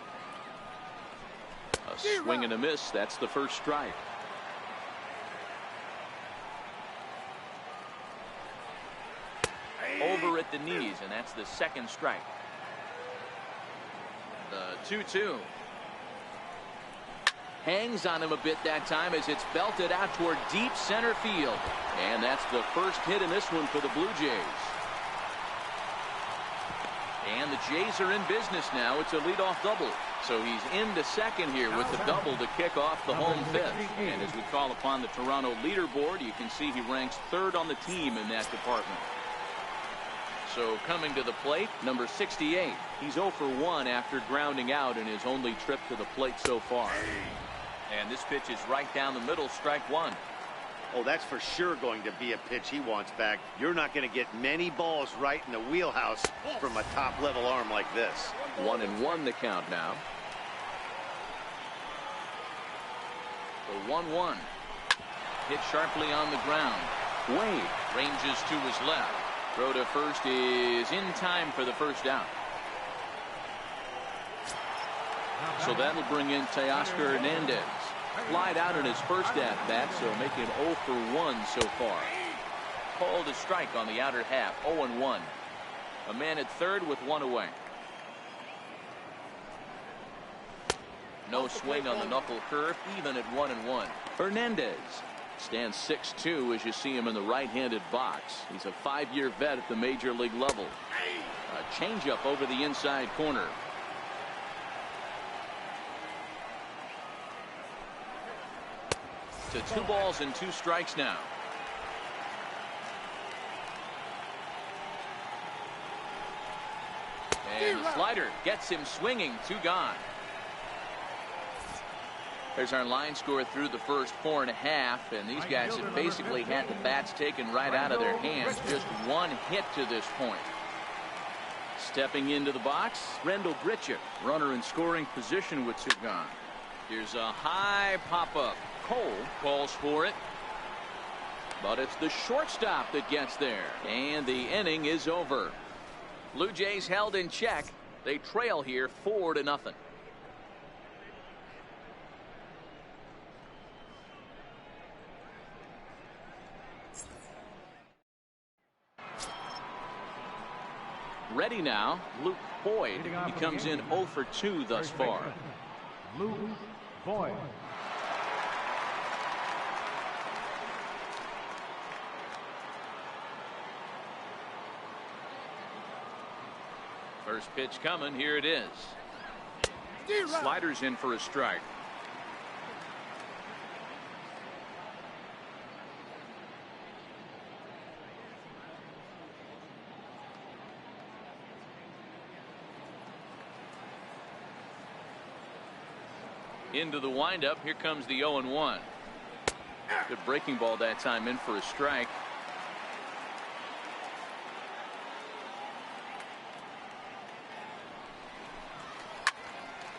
A swing and a miss. That's the first strike. Over at the knees, and that's the second strike. The 2-2. Hangs on him a bit that time as it's belted out toward deep center field. And that's the first hit in this one for the Blue Jays. And the Jays are in business now. It's a leadoff double. So he's into second here with the double to kick off the home 5th. And as we call upon the Toronto leaderboard, you can see he ranks 3rd on the team in that department. So coming to the plate, number 68. He's 0 for 1 after grounding out in his only trip to the plate so far. And this pitch is right down the middle, strike one. Oh, that's for sure going to be a pitch he wants back. You're not going to get many balls right in the wheelhouse from a top-level arm like this. 1-1 the count now. The 1-1. Hit sharply on the ground. Wade ranges to his left. Throw to first is in time for the first out. So that'll bring in Teoscar Hernandez. Flied out in his first at-bat, so making 0 for 1 so far. Called a strike on the outer half, 0-1. A man at third with one away. No swing on the knuckle curve, even at 1-1. Hernandez stands 6'2" as you see him in the right-handed box. He's a 5-year vet at the major league level. A changeup over the inside corner. To 2 balls and 2 strikes now. And the slider gets him swinging. 2 gone. There's our line score through the first 4.5, and these guys have basically had the bats taken right out of their hands. Just 1 hit to this point. Stepping into the box, Rendell Grichuk, runner in scoring position with 2 gone. Here's a high pop-up. Cole calls for it, but it's the shortstop that gets there, and the inning is over. Blue Jays held in check. They trail here 4-0. Ready now, Luke Boyd. He comes in 0 for 2 thus far. Luke Boyd. First pitch coming. Here it is. Sliders in for a strike. Into the windup. Here comes the 0-1. Good breaking ball that time, in for a strike.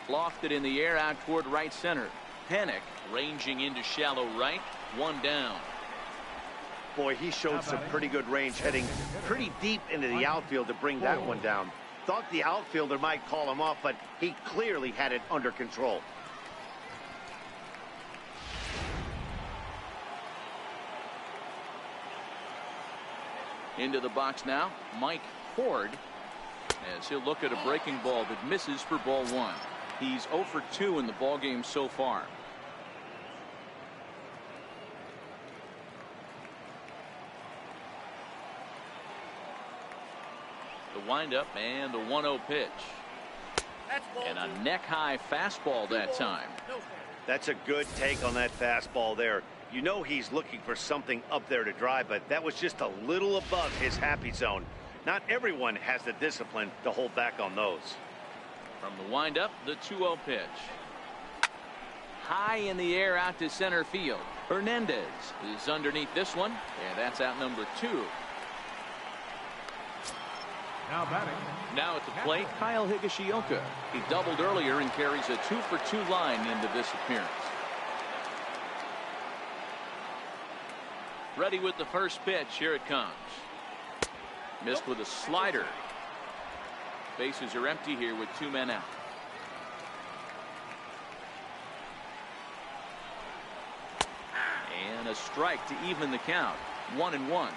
Lofted in the air out toward right center. Panic ranging into shallow right. 1 down. Boy, he showed some pretty good range, heading pretty deep into the outfield to bring that one down. Thought the outfielder might call him off, but he clearly had it under control. Into the box now, Mike Ford, as he'll look at a breaking ball that misses for ball 1. He's 0 for 2 in the ballgame so far. The windup and the 1-0 pitch. And a neck-high fastball that time. That's a good take on that fastball there. You know he's looking for something up there to drive, but that was just a little above his happy zone. Not everyone has the discipline to hold back on those. From the windup, the 2-0 pitch. High in the air out to center field. Hernandez is underneath this one, and that's out number 2. Now batting. Now at the plate, Kyle Higashioka. He doubled earlier and carries a 2 for 2 line into this appearance. Ready with the first pitch. Here it comes. Missed with a slider. Bases are empty here with 2 men out. And a strike to even the count. 1-1.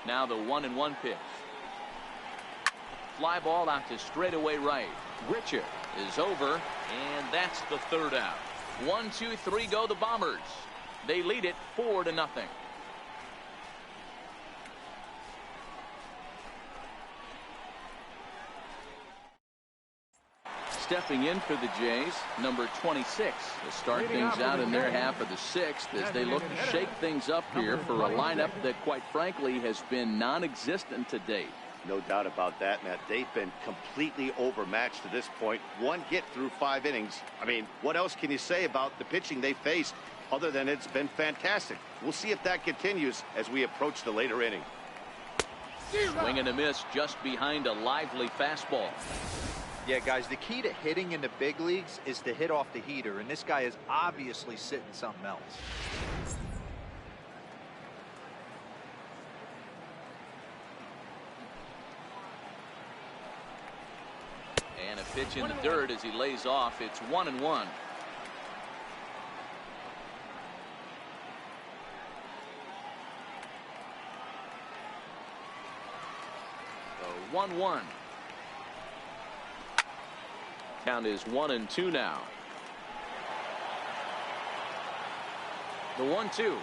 Now the 1-1 pitch. Fly ball out to straightaway right. Grichuk is over, and that's the 3rd out. 1, 2, 3 go the Bombers. They lead it 4-0. stepping in for the Jays, number 26, to start things out in their half of the sixth as they look to shake things up here for a lineup that, quite frankly, has been non-existent to date. No doubt about that, Matt. They've been completely overmatched to this point. One hit through 5 innings. I mean, what else can you say about the pitching they faced other than it's been fantastic? We'll see if that continues as we approach the later inning. Swing and a miss just behind a lively fastball. Yeah, guys, the key to hitting in the big leagues is to hit off the heater, and this guy is obviously sitting something else. And a pitch in the dirt as he lays off. It's 1-1. So 1-1. Count is 1-2 now. The 1-2.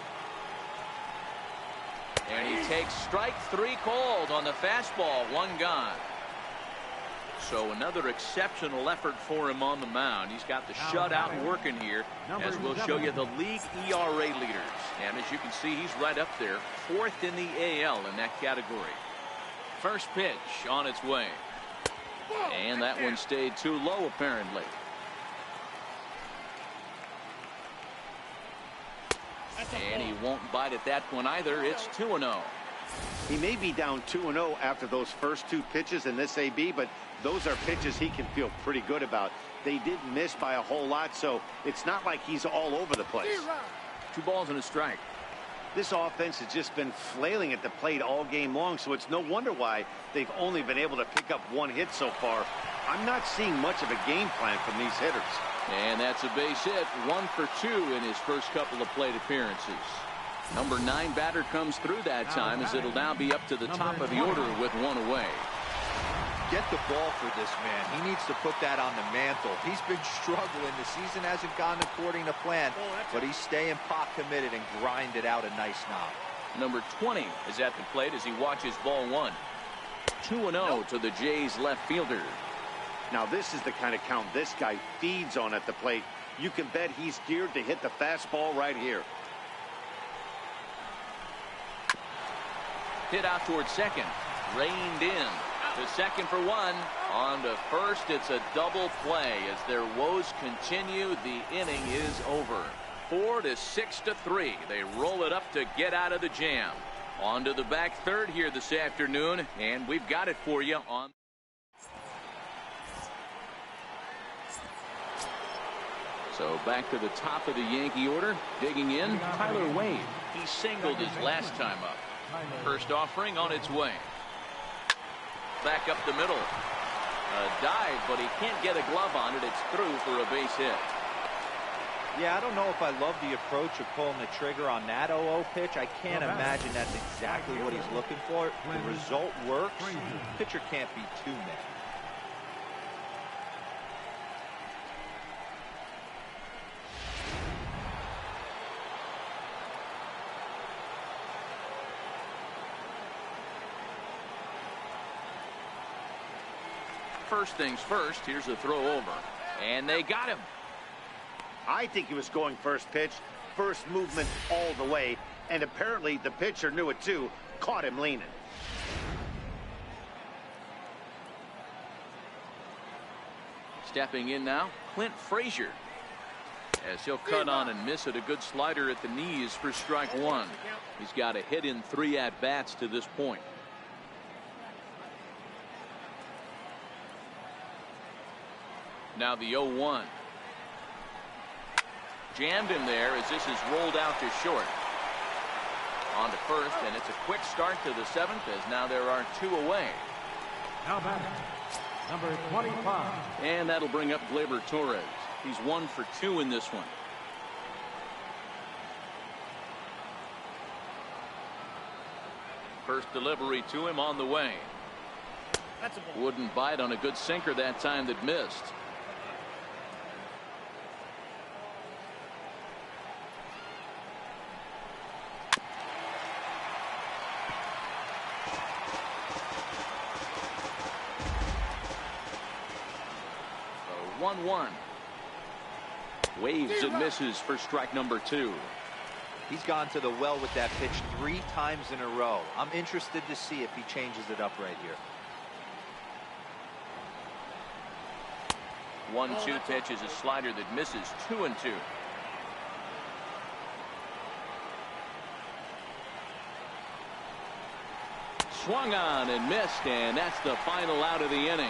And he takes strike 3 called on the fastball. 1 gone. So another exceptional effort for him on the mound. He's got the shutout working here, as we'll show you the league ERA leaders. And as you can see, he's right up there, 4th in the AL in that category. First pitch on its way. And that one stayed too low, apparently. And he won't bite at that one either. It's 2-0. He may be down 2-0 after those first 2 pitches in this AB, but those are pitches he can feel pretty good about. They did miss by a whole lot, so it's not like he's all over the place. 2 balls and a strike. This offense has just been flailing at the plate all game long, so it's no wonder why they've only been able to pick up 1 hit so far. I'm not seeing much of a game plan from these hitters. And that's a base hit, 1 for 2 in his first couple of plate appearances. Number 9 batter comes through that time, as it'll now be up to the top of the order with 1 away. Get the ball for this man. He needs to put that on the mantle. He's been struggling. The season hasn't gone according to plan, but he's staying pot committed and grinded out a nice knock. Number 20 is at the plate as he watches ball 1. 2-0 to the Jays left fielder. Now this is the kind of count this guy feeds on at the plate. You can bet he's geared to hit the fastball right here. Hit out towards second. Reined in. To second for 1. On to first. It's a double play as their woes continue. The inning is over. 4-6-3. They roll it up to get out of the jam. On to the back third here this afternoon, and we've got it for you on. So back to the top of the Yankee order. Digging in, Tyler Wade. He singled his last time up. First offering on its way. Back up the middle. A dive, but he can't get a glove on it. It's through for a base hit. Yeah, I don't know if I love the approach of pulling the trigger on that 0-0 pitch. I can't imagine that's exactly what he's looking for. The result works. Pitcher can't be too mad. First things first, here's a throw over. And they got him. I think he was going first pitch, first movement all the way, and apparently the pitcher knew it too, caught him leaning. Stepping in now, Clint Frazier. As he'll cut on and miss it, a good slider at the knees for strike 1. He's got a hit in 3 at-bats to this point. Now the 0-1. Jammed him there as this is rolled out to short. On to first, and it's a quick start to the 7th as now there are 2 away. Now batting, number 25. And that'll bring up Gleyber Torres. He's 1 for 2 in this one. First delivery to him on the way. Wouldn't bite on a good sinker that time that missed. 1-1. Waves and misses for strike number 2. He's gone to the well with that pitch 3 times in a row. I'm interested to see if he changes it up right here. 1-2 pitch is a slider that misses. 2-2. Swung on and missed, and that's the final out of the inning.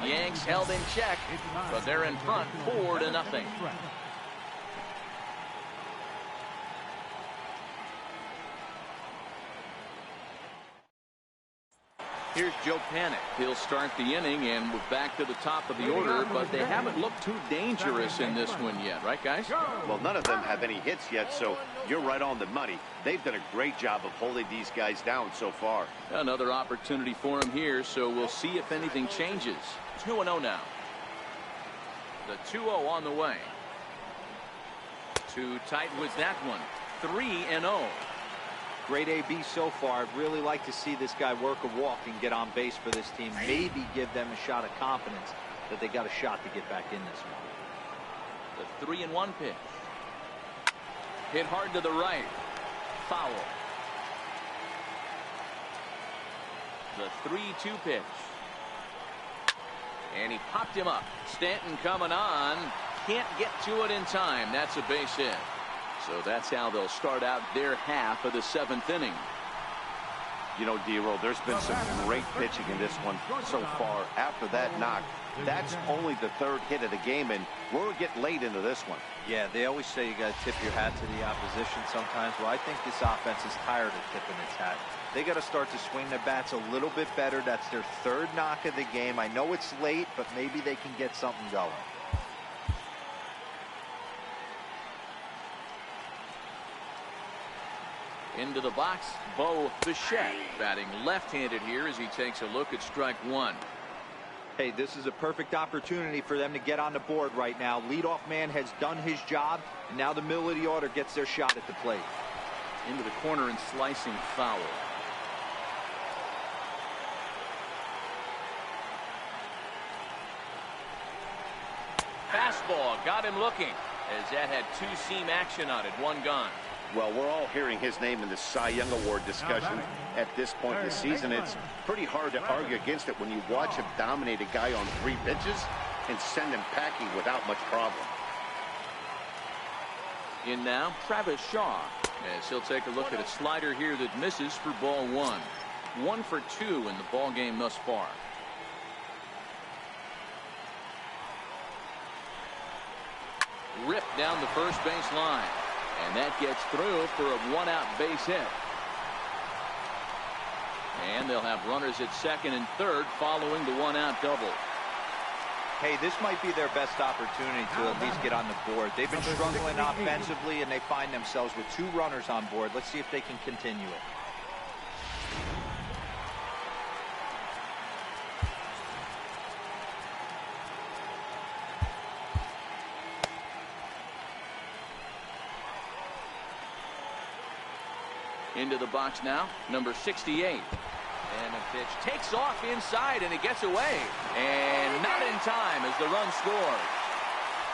Yanks held in check, but they're in front 4-0. Here's Joe Panic. He'll start the inning, and we're back to the top of the order, but they haven't looked too dangerous in this one yet, right, guys? Well, none of them have any hits yet, so you're right on the money. They've done a great job of holding these guys down so far. Another opportunity for him here, so we'll see if anything changes. 2-0 now. The 2-0 on the way. Too tight was that one. 3-0. Great AB so far. I'd really like to see this guy work a walk and get on base for this team. Maybe give them a shot of confidence that they got a shot to get back in this one. The 3-1 pitch. Hit hard to the right. Foul. The 3-2 pitch. And he popped him up. Stanton coming on. Can't get to it in time. That's a base hit. So that's how they'll start out their half of the 7th inning. You know, D-Roll, there's been some great pitching in this one so far. After that knock, that's only the 3rd hit of the game, and we're getting late into this one. Yeah, they always say you got to tip your hat to the opposition sometimes. Well, I think this offense is tired of tipping its hat. They got to start to swing the bats a little bit better. That's their 3rd knock of the game. I know it's late, but maybe they can get something going. Into the box, Bo Bichette, batting left-handed here as he takes a look at strike 1. Hey, this is a perfect opportunity for them to get on the board right now. Leadoff man has done his job, and now the middle of the order gets their shot at the plate. Into the corner and slicing foul. Fastball got him looking as that had 2-seam action on it. 1 gone. Well, we're all hearing his name in the Cy Young Award discussion at this point in the season. It's pretty hard to argue against it when you watch him dominate a guy on 3 pitches and send him packing without much problem. In now, Travis Shaw, as he'll take a look at a slider here that misses for ball 1. 1 for 2 in the ball game thus far. Ripped down the first base line. And that gets through for a 1-out base hit. And they'll have runners at 2nd and 3rd following the 1-out double. Hey, this might be their best opportunity to at least get on the board. They've been struggling offensively, and they find themselves with 2 runners on board. Let's see if they can continue it. Into the box now, number 68. And a pitch takes off inside, and it gets away. And not in time as the run scores.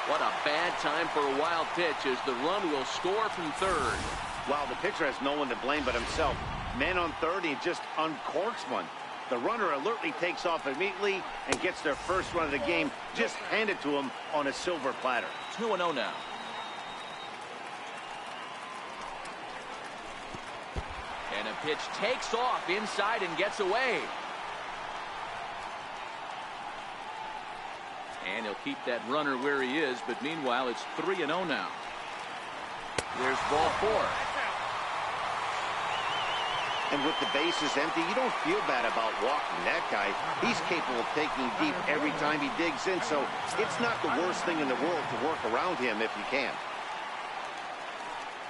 What a bad time for a wild pitch as the run will score from 3rd. Wow, the pitcher has no one to blame but himself. Man on 3rd, he just uncorks one. The runner alertly takes off immediately and gets their first run of the game just handed to him on a silver platter. 2-0 now. And a pitch takes off inside and gets away. And he'll keep that runner where he is, but meanwhile it's 3-0 now. There's ball 4. And with the bases empty, you don't feel bad about walking that guy. He's capable of taking deep every time he digs in, so it's not the worst thing in the world to work around him if you can.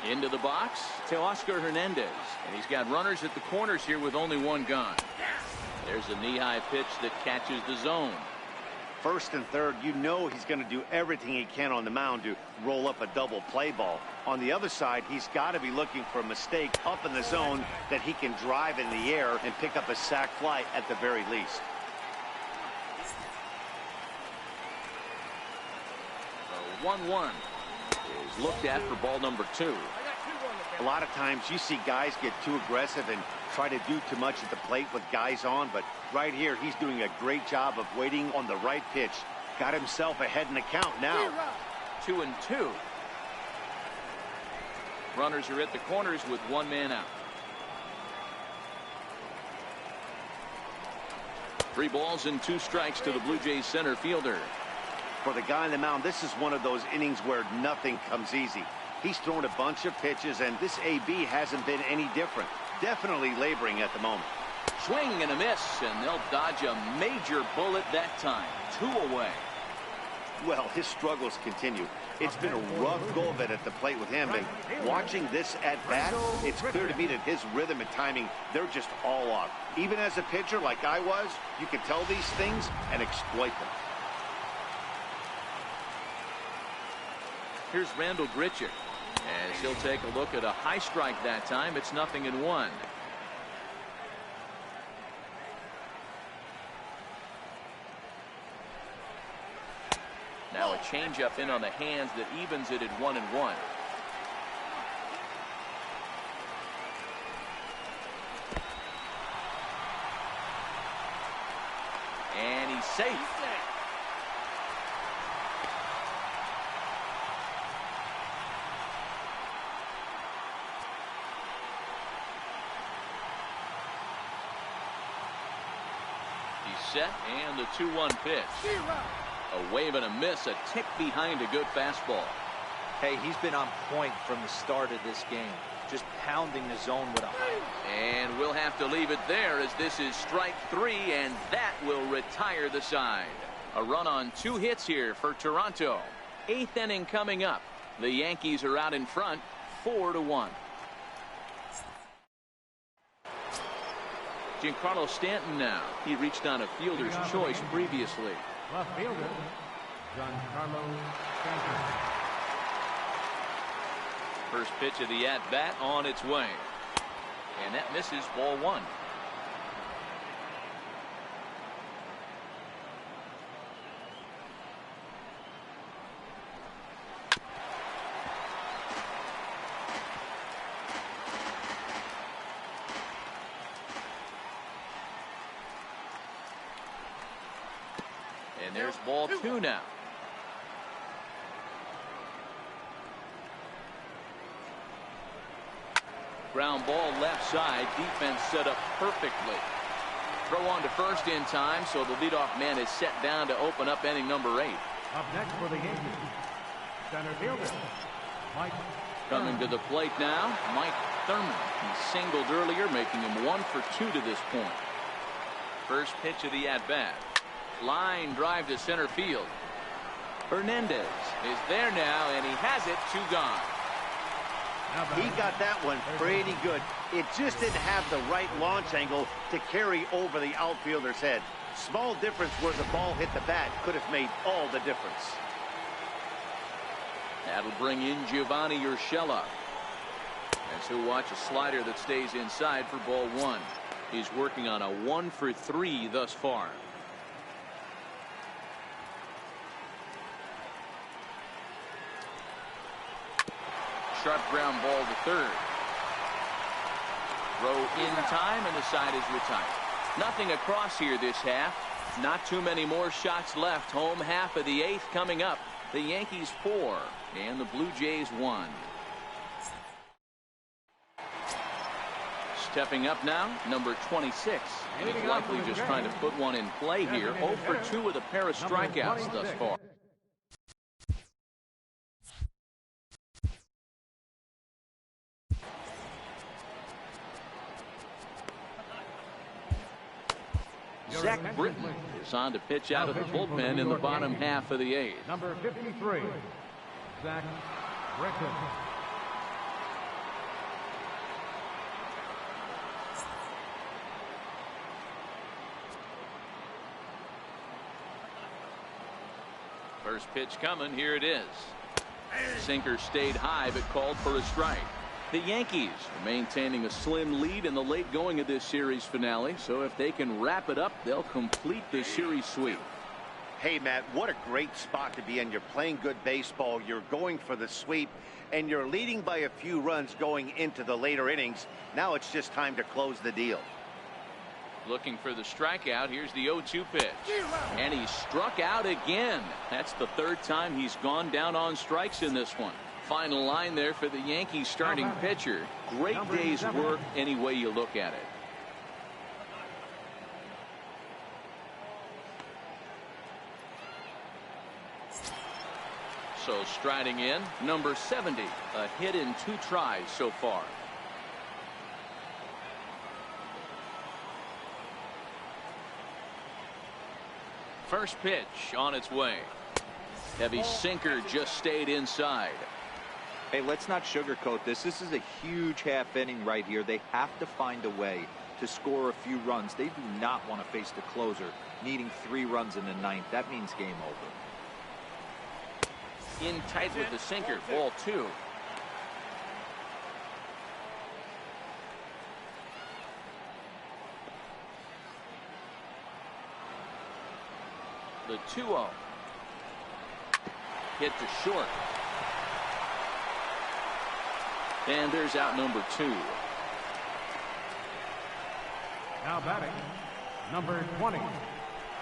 Into the box, Teoscar Hernandez. And he's got runners at the corners here with only 1 gone. There's a knee-high pitch that catches the zone. 1st and 3rd, you know he's going to do everything he can on the mound to roll up a double play ball. On the other side, he's got to be looking for a mistake up in the zone that he can drive in the air and pick up a sac fly at the very least. 1-1 is looked at for ball number 2. A lot of times you see guys get too aggressive and try to do too much at the plate with guys on, but right here he's doing a great job of waiting on the right pitch. Got himself ahead in the count now. 2-2. Runners are at the corners with 1 man out. 3 balls and 2 strikes to the Blue Jays center fielder. For the guy on the mound, this is one of those innings where nothing comes easy. He's thrown a bunch of pitches, and this AB hasn't been any different. Definitely laboring at the moment. Swing and a miss, and they'll dodge a major bullet that time. 2 away. Well, his struggles continue. It's been a rough go of it at the plate with him, and watching this at bat, it's clear to me that his rhythm and timing, they're just all off. Even as a pitcher like I was, you can tell these things and exploit them. Here's Randall Grichuk as he'll take a look at a high strike that time. It's 0-1. Now a changeup in on the hands that evens it at 1-1. And he's safe. Set, and the 2-1 pitch. A wave and a miss, a tick behind a good fastball. Hey, he's been on point from the start of this game, just pounding the zone with a high. And we'll have to leave it there as this is strike 3, and that will retire the side. A run on 2 hits here for Toronto. 8th inning coming up. The Yankees are out in front, 4-1. Giancarlo Stanton now. He reached on a fielder's choice previously. Left fielder, Giancarlo Stanton. First pitch of the at-bat on its way. And that misses, ball 1. And there's ball 2 now. Ground ball left side. Defense set up perfectly. Throw on to first in time, so the leadoff man is set down to open up inning number 8. Up next for the Yankees, center fielder, Mike Coming to the plate now, Mike Thurman. He singled earlier, making him 1 for 2 to this point. First pitch of the at-bat. Line drive to center field. Hernandez is there now, and he has it. 2 gone. He got that one pretty good. It just didn't have the right launch angle to carry over the outfielder's head. Small difference where the ball hit the bat could have made all the difference. That'll bring in Giovanni Urshela. As he'll watch a slider that stays inside for ball 1. He's working on a 1 for 3 thus far. Sharp ground ball to third. Throw in time, and the side is retired. Nothing across here this half. Not too many more shots left. Home half of the 8th coming up. The Yankees 4 and the Blue Jays 1. Stepping up now, number 26. And he's likely just trying to put one in play here. 0 for 2 with a pair of strikeouts thus far. Zach Britton is on to pitch out of the bullpen in the bottom half of the 8th. Number 53, Zach Britton. First pitch coming. Here it is. Sinker stayed high but called for a strike. The Yankees are maintaining a slim lead in the late going of this series finale, so if they can wrap it up, they'll complete the series sweep. Hey, Matt, what a great spot to be in. You're playing good baseball. You're going for the sweep, and you're leading by a few runs going into the later innings. Now it's just time to close the deal. Looking for the strikeout. Here's the 0-2 pitch. And he struck out again. That's the third time he's gone down on strikes in this one. Final line there for the Yankees starting pitcher. Great day's work any way you look at it. So striding in, number 70, a hit in 2 tries so far. First pitch on its way. Heavy sinker just stayed inside. Hey, let's not sugarcoat this. This is a huge half inning right here. They have to find a way to score a few runs. They do not want to face the closer needing 3 runs in the 9th. That means game over. In tight with the sinker, ball 2. The 2-0. Hit to short. And there's out number 2. Now batting, number 20.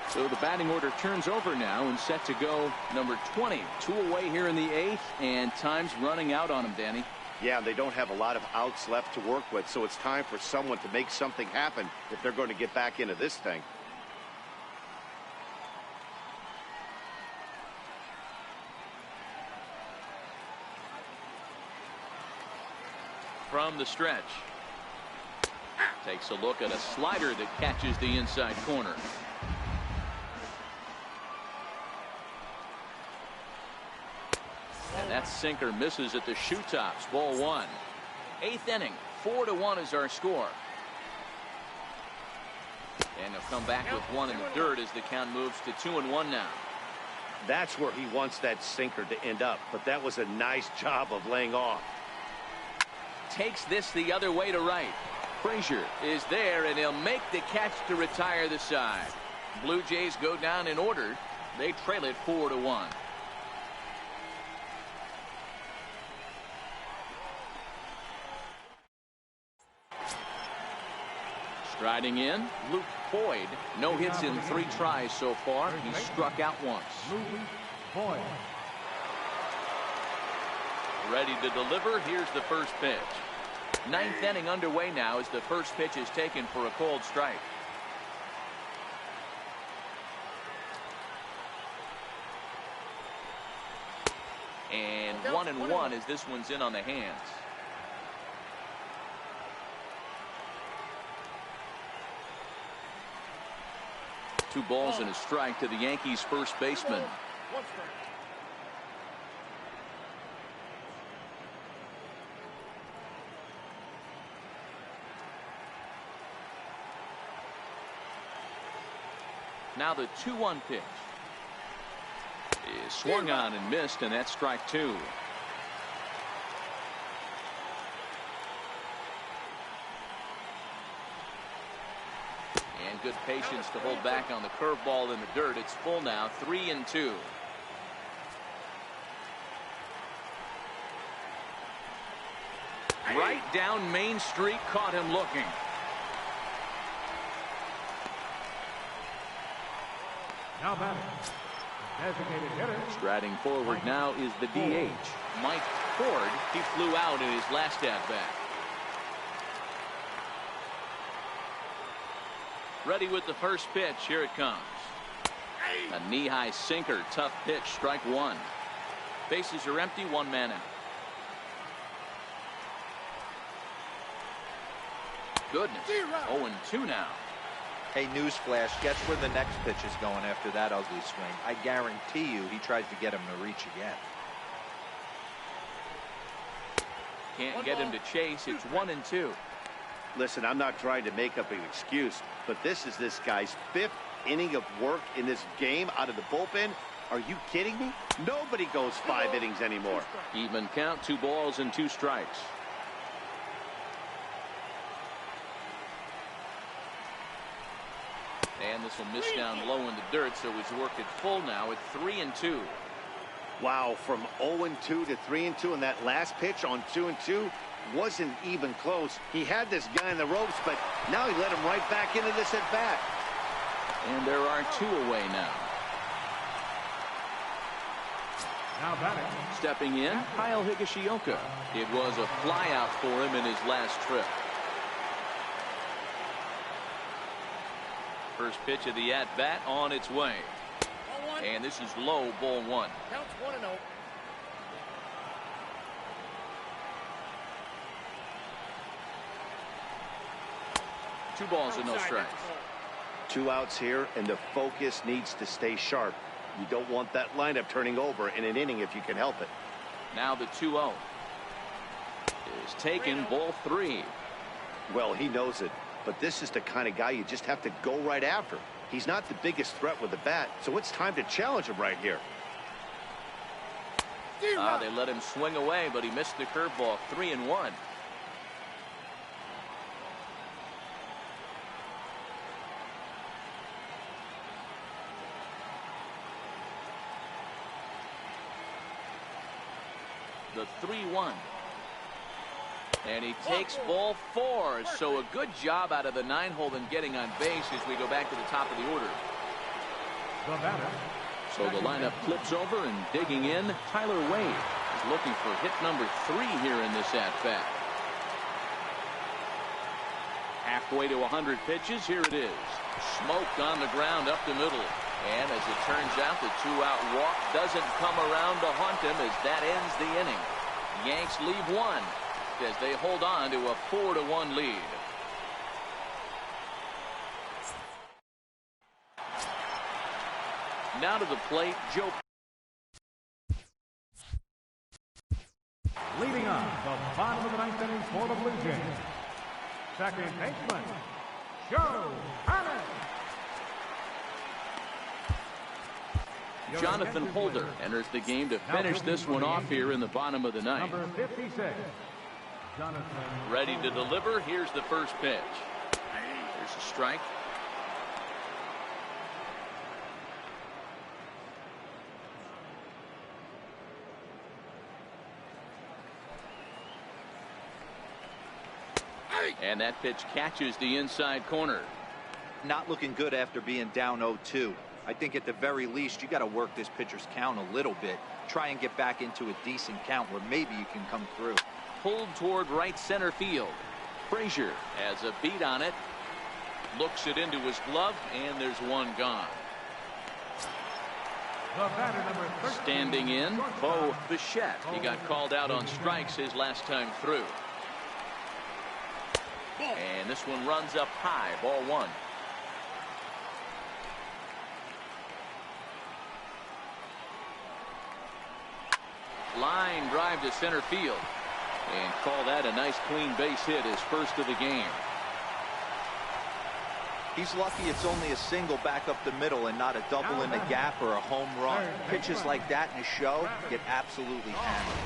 So the batting order turns over now and set to go number 20. 2 away here in the 8th, and time's running out on him, Danny. Yeah, they don't have a lot of outs left to work with, so it's time for someone to make something happen if they're going to get back into this thing. From the stretch. Takes a look at a slider that catches the inside corner. And that sinker misses at the shoe tops. Ball 1. 8th inning. 4-1 is our score. And he'll come back with 1 in the dirt as the count moves to 2-1 now. That's where he wants that sinker to end up, but that was a nice job of laying off. Takes this the other way to right. Frazier is there, and he'll make the catch to retire the side. Blue Jays go down in order. They trail it 4-1. Striding in, Luke Boyd. No hits in 3 tries so far. He struck out once. Boyd. Ready to deliver. Here's the first pitch. 9th inning underway now as the first pitch is taken for a called strike. And 1-1 as this one's in on the hands. Two balls and a strike to the Yankees first baseman. Now the 2-1 pitch is swung on and missed, and that's strike 2. And good patience to hold back on the curveball in the dirt. It's full now, 3-2. Right down Main Street, caught him looking. Now batting, designated hitter. Striding forward now is the DH, Mike Ford. He flew out in his last at-bat. Ready with the first pitch. Here it comes. A knee-high sinker. Tough pitch. Strike 1. Bases are empty. 1 man out. Goodness. 0-2 now. Hey, newsflash, guess where the next pitch is going after that ugly swing. I guarantee you he tries to get him to reach again. Can't get him to chase. It's 1-2. Listen, I'm not trying to make up an excuse, but this is this guy's 5th inning of work in this game out of the bullpen. Are you kidding me? Nobody goes 5 innings anymore. Even count. 2 balls and 2 strikes. And this will miss down low in the dirt, so he's worked it full now at 3-2. Wow, from 0-2 to 3-2, and that last pitch on 2-2 wasn't even close. He had this guy in the ropes, but now he let him right back into this at bat. And there are 2 away now. Now batting. Stepping in, Kyle Higashioka. It was a flyout for him in his last trip. First pitch of the at-bat on its way. And this is low, ball 1. Counts 1-0. Two balls and no strikes. 2 outs here, and the focus needs to stay sharp. You don't want that lineup turning over in an inning if you can help it. Now the 2-0 is taken, ball 3. Well, he knows it, but this is the kind of guy you just have to go right after. He's not the biggest threat with the bat, so it's time to challenge him right here. They let him swing away, but he missed the curveball. 3-1. The 3-1. And he takes ball 4. So a good job out of the 9-hole in getting on base as we go back to the top of the order. The batter. So the lineup flips over, and digging in, Tyler Wade is looking for hit number 3 here in this at-bat. Halfway to 100 pitches. Here it is. Smoked on the ground up the middle. And as it turns out, the 2-out walk doesn't come around to haunt him as that ends the inning. Yanks leave 1 as they hold on to a 4-1 lead. Now to the plate, Joe. Leading on the bottom of the 9th inning for the Blue Jays. Second baseman, Joe Hannon. Jonathan Holder enters the game to finish this one off here in the bottom of the 9th. Number 56, Jonathan. Ready to deliver. Here's the first pitch. Here's a strike. And that pitch catches the inside corner. Not looking good after being down 0-2. I think at the very least you got to work this pitcher's count a little bit. Try and get back into a decent count where maybe you can come through. Pulled toward right center field. Frazier has a beat on it. Looks it into his glove, and there's one gone. The batter, number 13, Standing in, Bo Bichette. He got called out on strikes his last time through. And this one runs up high, ball 1. Line drive to center field. And call that a nice clean base hit, his first of the game. He's lucky it's only a single back up the middle and not a double in the gap or a home run. Pitches like that in a show get absolutely hammered.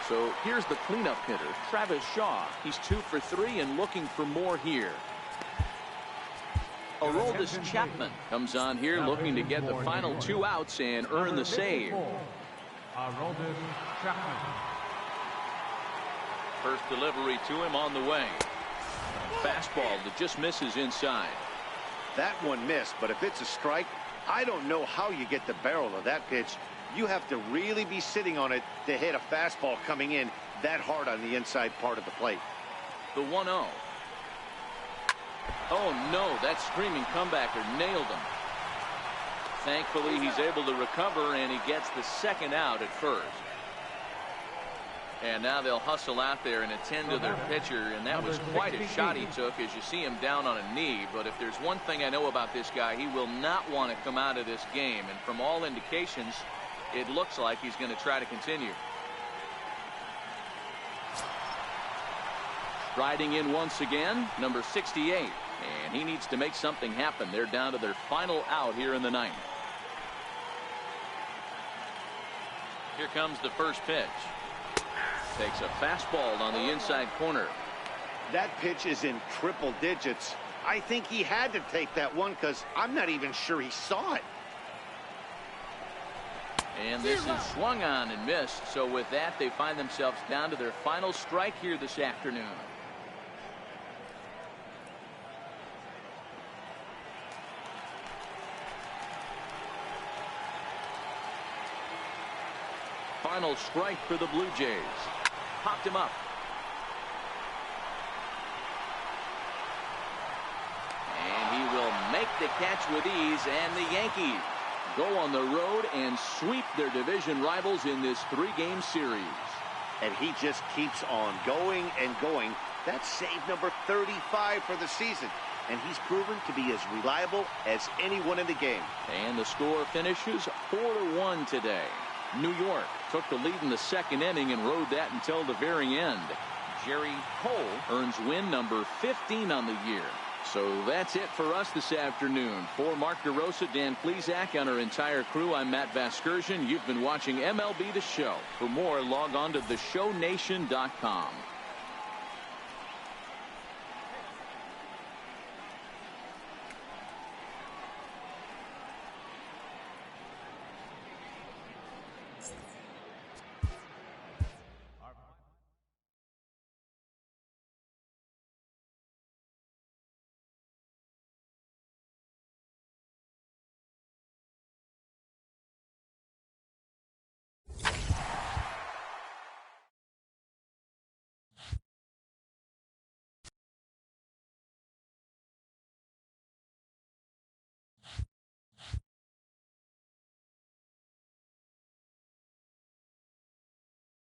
So here's the cleanup hitter, Travis Shaw. He's 2 for 3 and looking for more here. Aroldis Chapman comes on here looking to get the final 2 outs and earn the save. Aroldis Chapman. First delivery to him on the way. Fastball that just misses inside. That one missed, but if it's a strike, I don't know how you get the barrel of that pitch. You have to really be sitting on it to hit a fastball coming in that hard on the inside part of the plate. The 1-0. Oh no, that screaming comebacker nailed him. Thankfully he's able to recover, and he gets the second out at first. And now they'll hustle out there and attend to their pitcher, and that was quite a shot he took as you see him down on a knee. But if there's one thing I know about this guy, he will not want to come out of this game, and from all indications it looks like he's going to try to continue. Riding in once again, number 68, and he needs to make something happen. They're down to their final out here in the 9th. Here comes the first pitch. Takes a fastball on the inside corner. That pitch is in triple digits. I think he had to take that one because I'm not even sure he saw it. And this is swung on and missed. So with that, they find themselves down to their final strike here this afternoon. Final strike for the Blue Jays. Popped him up. And he will make the catch with ease, and the Yankees go on the road and sweep their division rivals in this 3-game series. And he just keeps on going and going. That's save number 35 for the season. And he's proven to be as reliable as anyone in the game. And the score finishes 4-1 today. New York took the lead in the second inning and rode that until the very end. Jerry Cole earns win number 15 on the year. So that's it for us this afternoon. For Mark DeRosa, Dan Plesac, and our entire crew, I'm Matt Vasgersian. You've been watching MLB The Show. For more, log on to theshownation.com.